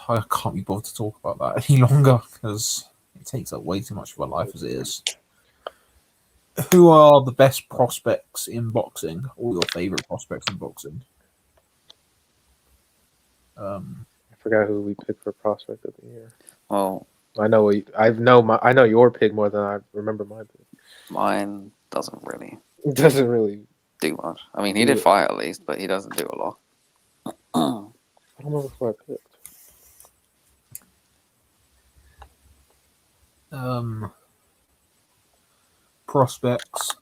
S1: I can't be bothered to talk about that any longer because it takes up way too much of my life as it is. Who are the best prospects in boxing, or your favorite prospects in boxing?
S3: For forgot who we picked for prospect of the year.
S2: Well,
S3: I know I know your pick more than I remember my pick.
S2: mine doesn't really
S3: It doesn't really.
S2: do much. I mean, he
S3: Do
S2: did
S3: it.
S2: fight at least, but he doesn't do a lot.
S3: I don't remember who I picked.
S1: Prospects.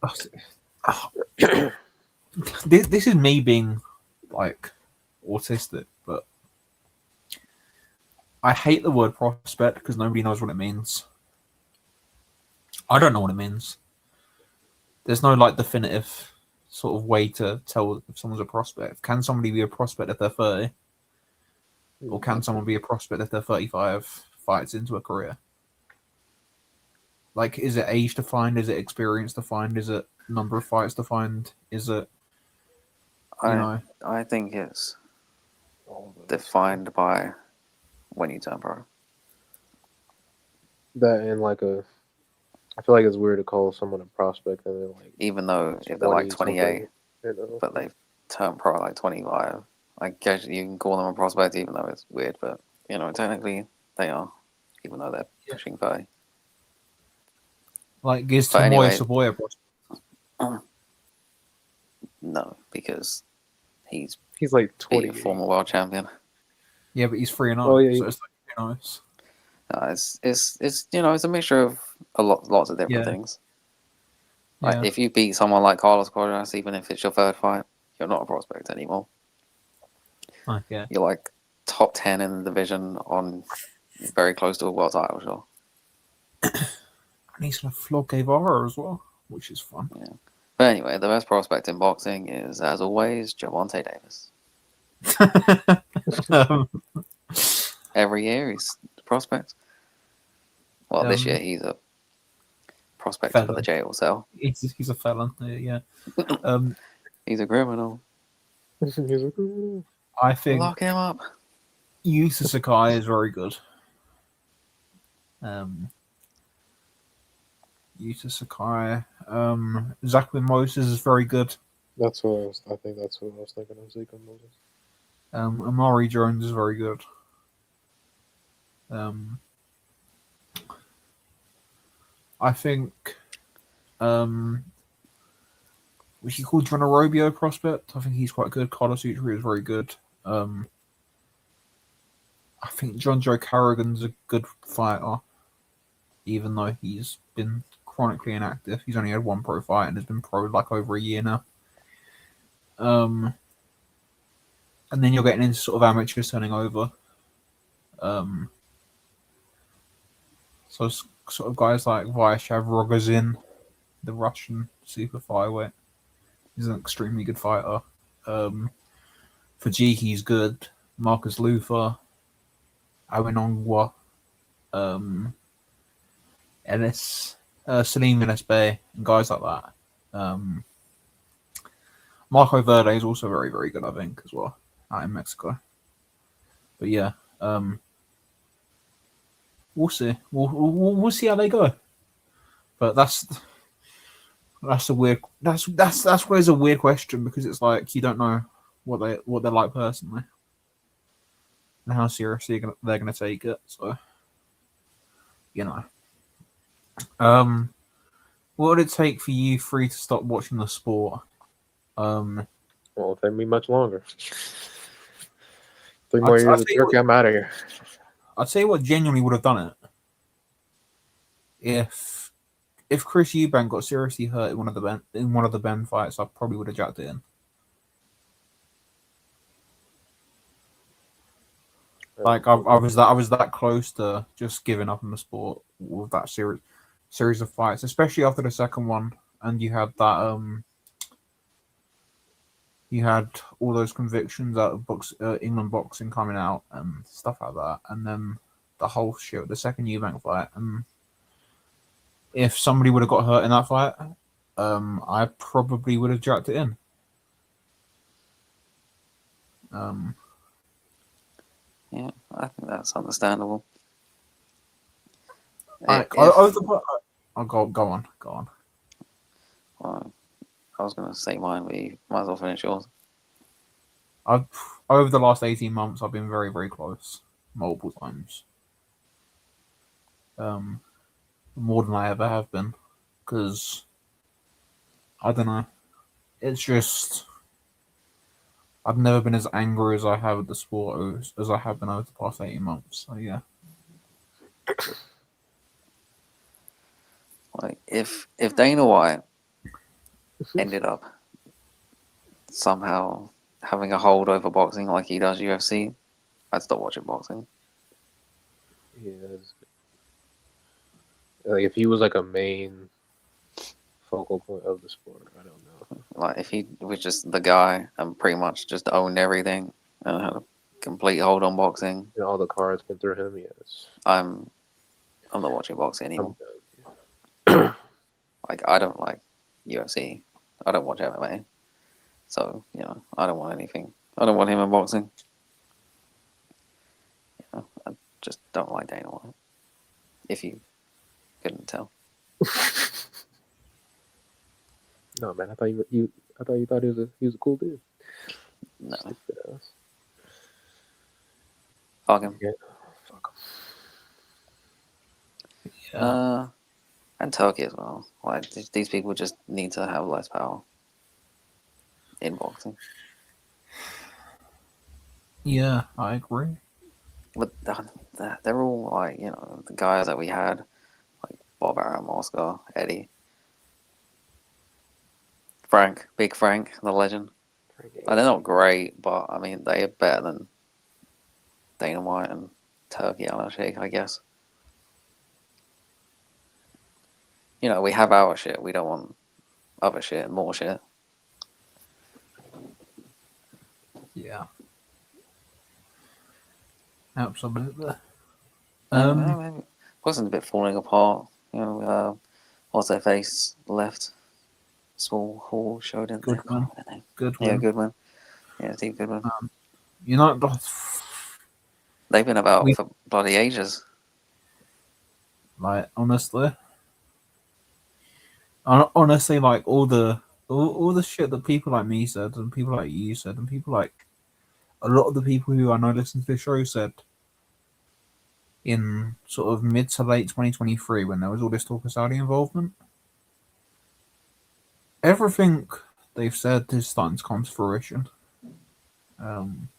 S1: This is me being like autistic, but I hate the word prospect because nobody knows what it means. I don't know what it means. There's no like definitive sort of way to tell if someone's a prospect. Can somebody be a prospect if they're 30? Or can someone be a prospect if they're 35, fights into a career? Like, is it age defined? Is it experience defined? Is it number of fights defined? Is it,
S2: I think it's defined by when you turn pro.
S3: That and like I feel like it's weird to call someone a prospect and they're like,
S2: Even though if they're like 28,
S3: you know?
S2: but they've turned pro at like 25, I guess you can call them a prospect, even though it's weird. But technically they are, even though they're pushing 30.
S1: like, is
S2: But
S1: Tomoya
S2: anyway-
S1: Saboya a prospect?
S2: No, because he's
S3: He's like
S2: beat
S3: 20.
S2: a former world champion.
S1: Yeah, but he's 3-0.
S3: Oh, yeah,
S1: So it's like, nice.
S2: It's a mixture of lots of different
S1: Yeah.
S2: things. Like
S1: Yeah.
S2: if you beat someone like Carlos Corderas, even if it's your third fight, you're not a prospect anymore.
S1: Okay.
S2: You're like top 10 in the division on very close to a world title, sure.
S1: And he's going to flog Guevara as well, which is fun.
S2: But anyway, the best prospect in boxing is, as always, Gervonta Davis.
S1: um,
S2: Every year he's a prospect. Well, this
S1: Um,
S2: year he's a prospect for
S1: felon.
S2: the jail cell.
S1: he's a felon. Yeah.
S2: He's a criminal.
S3: He's like, "Ooh."
S1: I think
S2: Lock him up.
S1: Yuta Sakai is very good. Yuta Sakai. Zachary Moses is very good.
S3: That's what I think that's what I was thinking of. Zeke Moses.
S1: Amari Jones is very good. I think we should call John Arobio a prospect. I think he's quite good. Carlos Utri is very good. I think John Joe Carrigan's a good fighter, even though he's been chronically inactive. He's only had one pro fight and has been pro like over a year now. And then you're getting into sort of amateurs turning over. So sort of guys like Vyashav Rogozin, the Russian super flyweight. He's an extremely good fighter. Fajiki's good. Marcus Luther, Awinongwa, Ellis, Salim Ellis Bay, and guys like that. Marco Verde is also very, very good, I think, as well, out in Mexico. But yeah, we'll see. We'll see how they go. But that's a weird. That's where it's a weird question, because it's like you don't know what they're like personally and how seriously they're gonna take it. So what would it take for you three to stop watching the sport?
S3: Won't take me much longer. 3 more years of Turkey, I'm out of here.
S1: I'd say what genuinely would have done it if Chris Eubank got seriously hurt in one of the Ben fights. I probably would have jacked it in. Like I was that close to just giving up on the sport with that series of fights, especially after the second one, and you had that you had all those convictions out of England boxing coming out and stuff like that, and then the whole shit, the second Eubank fight, and if somebody would have got hurt in that fight, I probably would have jacked it in.
S2: Yeah, I think that's understandable.
S1: Go on.
S2: Well, I was going to say mine, but you might as well finish yours.
S1: Over the last 18 months, I've been very, very close. multiple times. More than I ever have been, because I don't know. It's just I've never been as angry as I have at the sport as I have been over the past 18 months. So yeah,
S2: Like if Dana White ended up somehow having a hold over boxing like he does UFC, I'd stop watching boxing.
S3: Yeah, like if he was like a main focal point of the sport, I don't know.
S2: Like if he was just the guy and pretty much just owned everything and had a complete hold on boxing,
S3: And all the cards went through him. Yes,
S2: I'm not watching boxing
S3: I'm
S2: anymore.
S3: done.
S2: Like I don't like UFC. I don't watch MMA. So, I don't want anything. I don't want him in boxing. I just don't like Dana White. If you couldn't tell.
S3: No, man, I thought you thought he was a cool dude.
S2: No.
S3: Stupid ass.
S2: Fuck him.
S3: Yeah, fuck
S1: yeah,
S2: And Turkey as well. Like these people just need to have less power in boxing.
S1: yeah. I agree.
S2: But they're all like, the guys that we had, like Bob Arum, Oscar, Eddie, Frank, Big Frank, the legend.
S3: him.
S2: And they're not great, but I mean they are better than Dana White and Turkey Al Sheikh, I guess. We have our shit. We don't want other shit, more shit.
S1: Yeah, absolutely.
S2: Maybe boxing's a bit falling apart. What's their face left? Small Hall showed it.
S1: Goodman. Good
S2: Yeah,
S1: one.
S2: Goodman. Yeah, Steve Goodman.
S1: You know,
S2: They've been about
S1: we
S2: for bloody ages.
S1: like honestly, like all the shit that people like me said, and people like you said, and people like a lot of the people who I know listen to this show said in sort of mid to late 2023 when there was all this talk of Saudi involvement. Everything they've said is starting to come to fruition. Um,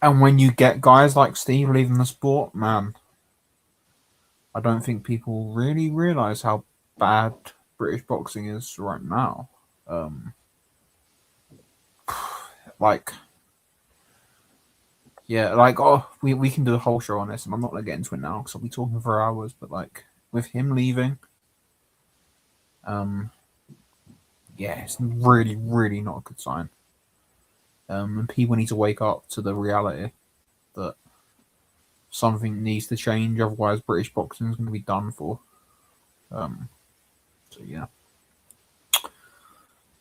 S1: and when you get guys like Steve leaving the sport, man, I don't think people really realize how bad British boxing is right now. Um, like, yeah, like, we can do a whole show on this, and I'm not going to get into it now because I'll be talking for hours. But like, with him leaving, yeah, it's really, really not a good sign. And people need to wake up to the reality that something needs to change, otherwise British boxing is going to be done for. So yeah.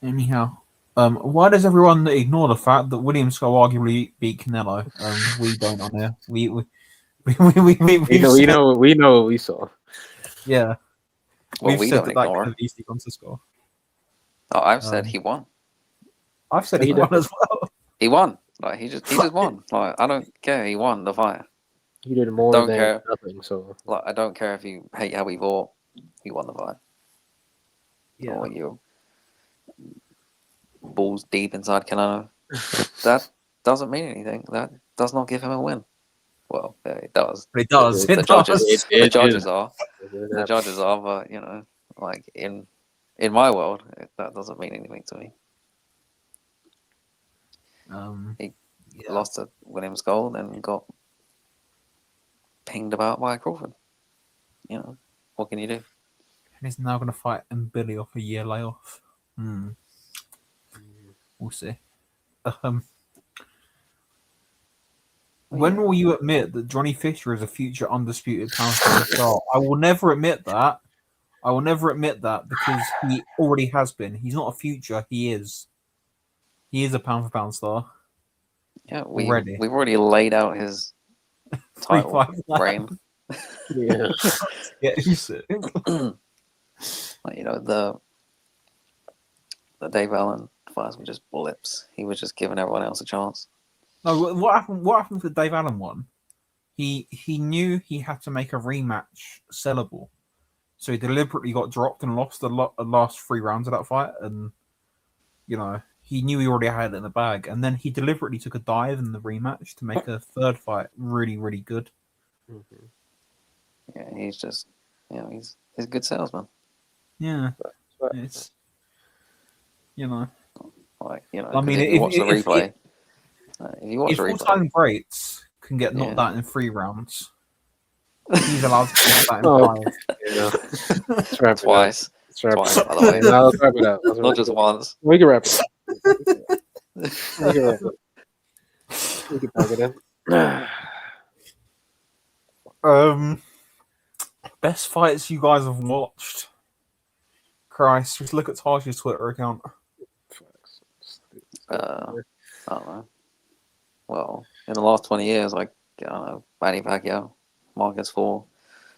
S1: Anyhow, why does everyone ignore the fact that William Skull arguably beat Canelo? We don't on here.
S3: We know what we saw.
S1: Yeah.
S2: Well,
S1: We've
S2: we
S1: said
S2: don't
S1: that
S2: ignore
S1: could
S2: it.
S1: have easily gone to score.
S2: Oh, I've said he won.
S1: I've said
S3: He
S1: he won as well.
S2: He won. Like he just won. Like I don't care. He won the fight.
S3: He did more
S2: Don't
S3: than
S2: care.
S3: nothing. So
S2: Like I don't care if you hate how he fought. He won the fight.
S1: Yeah.
S2: Or you balls deep inside Canelo. That doesn't mean anything. That does not give him a win. Well, yeah, it does.
S1: But it does.
S2: The
S1: It
S2: judges,
S1: does.
S2: the judges
S3: did.
S2: are,
S3: It did
S2: the
S3: happen.
S2: judges are, but like in my world, that doesn't mean anything to me. He
S1: Yeah.
S2: lost to Williams Gold and got pinged about by Crawford. What can you do?
S1: And he's now going to fight Billy off a year layoff. We'll see. When will you admit that Johnny Fisher is a future undisputed pound for pound star? I will never admit that. I will never admit that because he already has been. He's not a future. He is. He is a pound for pound star.
S2: Yeah,
S1: Already.
S2: we've already laid out his title
S1: 3-5
S2: reign.
S3: Yeah.
S1: Get used to it.
S2: Like, the Dave Allen fights were just blips. He was just giving everyone else a chance.
S1: No, what happened? What happened with the Dave Allen one? He knew he had to make a rematch sellable, so he deliberately got dropped and lost the last 3 rounds of that fight. And he knew he already had it in the bag, and then he deliberately took a dive in the rematch to make a third fight really, really good.
S3: Mm-hmm.
S2: Yeah, he's just, he's a good salesman.
S1: Yeah,
S3: But,
S1: it's
S2: Like,
S1: I mean,
S2: if you watch the replay, if you watch
S1: if
S2: the replay,
S1: all-time greats can get knocked
S2: Yeah.
S1: out in 3 rounds, he's allowed to get knocked out in
S3: Oh,
S1: 5.
S3: yeah. Let's wrap it up.
S2: twice,
S3: Let's wrap
S2: twice,
S3: it up.
S2: by the way,
S3: No, let's wrap it up. Let's
S2: not
S3: wrap
S2: just
S3: it up.
S2: once.
S3: We can wrap it up. We can wrap it up. We can pack it in.
S1: Best fights you guys have watched. Christ, just look at Taj's Twitter account.
S2: I don't know. Well, in the last 20 years, like, I don't know, Manny Pacquiao, Marcus Four,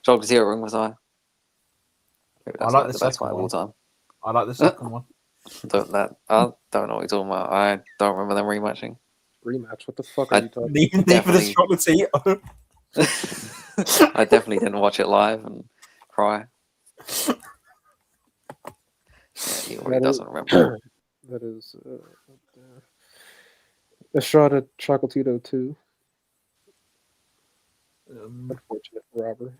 S2: Chocolatier Ring Messiah. Maybe
S1: I
S2: that's
S1: like
S2: like
S1: the
S2: the best
S1: second
S2: fight of all
S1: one.
S2: time.
S1: I like the second one.
S2: I don't know what you're talking about. I don't remember them rematching.
S3: Rematch. What the fuck are you talking
S1: Neither
S2: Definitely.
S1: does Chocolatier.
S2: I definitely didn't watch it live and cry. Yeah, he already doesn't remember.
S3: That is Estrada Chocolatito 2. Unfortunate robbery.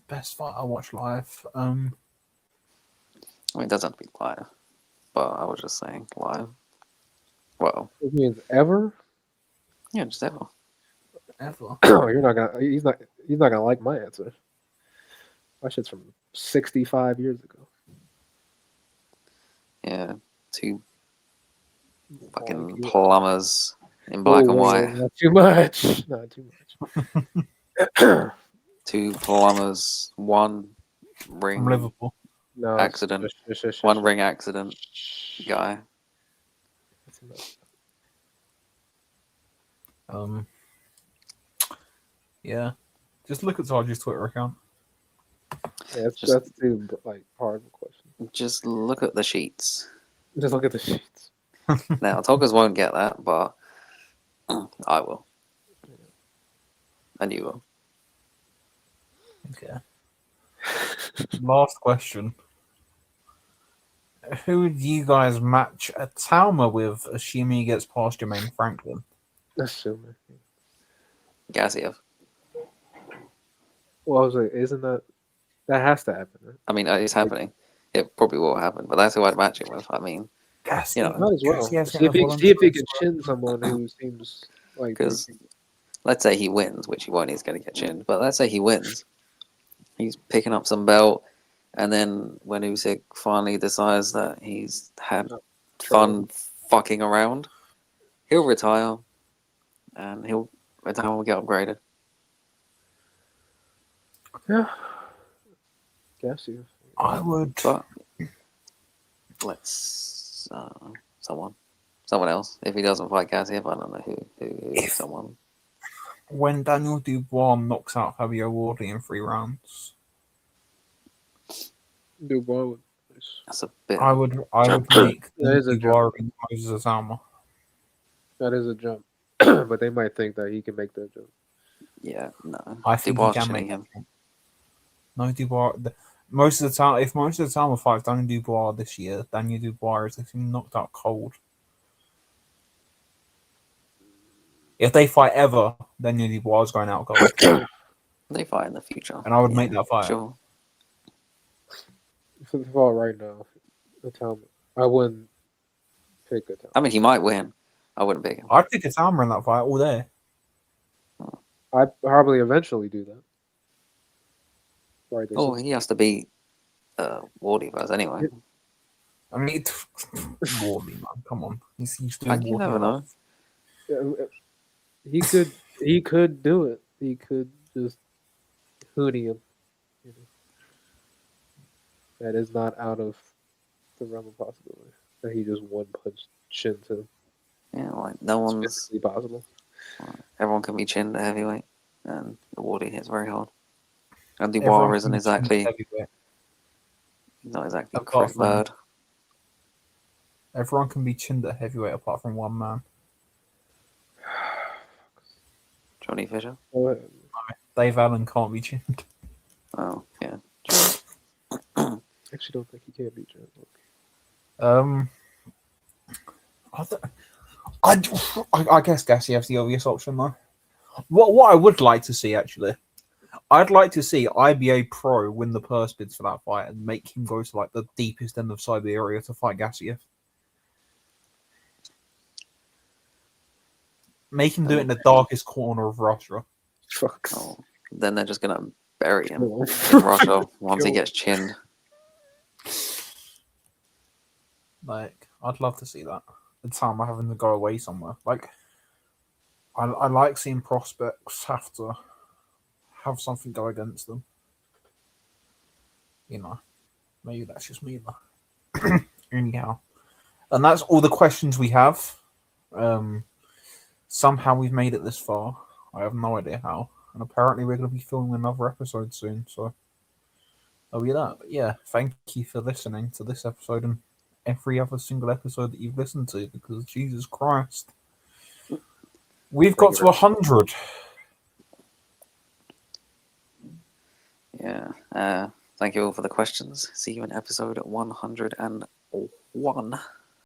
S1: Best fight I watched live.
S2: I mean, it doesn't have to be live, but I was just saying live. Well,
S3: It means ever?
S2: yeah, just ever.
S1: Ever.
S3: You're not gonna. He's not gonna like my answer. My shit's from 65 years ago.
S2: Yeah, two fucking
S3: you-
S2: plumbers in black and white.
S3: Not too much. Not too much.
S2: Two plumbers, one ring
S1: From Liverpool.
S3: No,
S2: accident,
S3: shush.
S2: one ring accident guy.
S3: That's enough.
S1: Yeah. Just look at Taj's Twitter account.
S3: Yeah,
S2: Just-
S3: that's too hard of a question.
S2: Just look at the sheets.
S3: Just look at the sheets.
S2: Now, talkers won't get that, but I will. And you will.
S1: Okay. Last question. Who would you guys match a Talma with, assuming he gets past Jermaine Franklin?
S3: Assuming.
S2: Gaziev.
S3: Well, I was like, isn't that has to happen, right?
S2: I mean, it's happening. It probably will happen, but that's who I'd match it with. I mean,
S1: Gas,
S2: You know,
S3: Might as well.
S1: Gas,
S3: See if he can chin someone who seems like they
S2: because
S3: can-
S2: let's say he wins, which he won't, he's going to get chinned, but let's say he wins. He's picking up some belt, and then when Usyk finally decides that he's had fun fucking around, he'll retire, and he'll get upgraded.
S3: Yeah. Guess you.
S1: I would.
S2: But let's someone else. If he doesn't fight Gaziev, I don't know who is someone.
S1: When Daniel Dubois knocks out Fabio Wardley in 3 rounds,
S3: Dubois would.
S2: That's a bit.
S1: I would make
S3: That is a
S1: Dubois and Moses Alma.
S3: That is a jump, but they might think that he can make that jump.
S2: Yeah, no.
S1: I think
S2: Dubois
S1: he can
S2: chinning
S1: make
S2: him.
S1: him. No, Dubois. Most of the time, if most of the time fights Daniel Dubois this year, Daniel Dubois is getting knocked out cold. If they fight ever, Daniel Dubois is going out cold.
S2: They fight in the future,
S1: And I would make that fight.
S2: Sure.
S3: For the fall right now, the time I wouldn't pick a time.
S2: I mean, he might win. I wouldn't pick him.
S1: I'd pick a Talma in that fight all day.
S3: I'd probably eventually do that. Right.
S2: Oh, he has to beat Wardy first anyway.
S1: I mean, Wardley, man, come on. He's doing
S2: You never
S1: Wardley.
S2: know.
S3: He could do it. He could just hoodie him. You know. That is not out of the realm of possibility. That he just one punch chins him.
S2: Yeah, like no one's.
S3: It's physically possible.
S2: Everyone can be chinned at heavyweight, and Wardy hits very hard. And Dubois
S1: Everyone
S2: isn't
S1: can
S2: exactly.
S1: heavyweight.
S2: Not exactly
S1: Apart from-
S2: preferred.
S1: Everyone can be chinned at heavyweight apart from one man.
S2: Johnny Fisher.
S3: Well,
S1: Dave Allen can't be chinned.
S2: Oh, yeah.
S3: I actually don't think he can beat John.
S1: I, th- I guess Gassiev's the obvious option though. What I would like to see actually, I'd like to see IBA Pro win the purse bids for that fight and make him go to like the deepest end of Siberia to fight Gassiev. Make him do it in the darkest corner of Russia.
S3: Fuck.
S2: Oh, then they're just gonna bury him
S3: Oh.
S2: in Russia once he gets chinned.
S1: Like, I'd love to see that. The time I'm having to go away somewhere. Like, I like seeing prospects have to have something go against them. You know, maybe that's just me though. Anyhow, and that's all the questions we have. Somehow we've made it this far. I have no idea how. And apparently we're going to be filming another episode soon. So that'll be that. But yeah, thank you for listening to this episode and every other single episode that you've listened to, because Jesus Christ, we've got to 100.
S2: Yeah. Thank you all for the questions. See you in episode 101.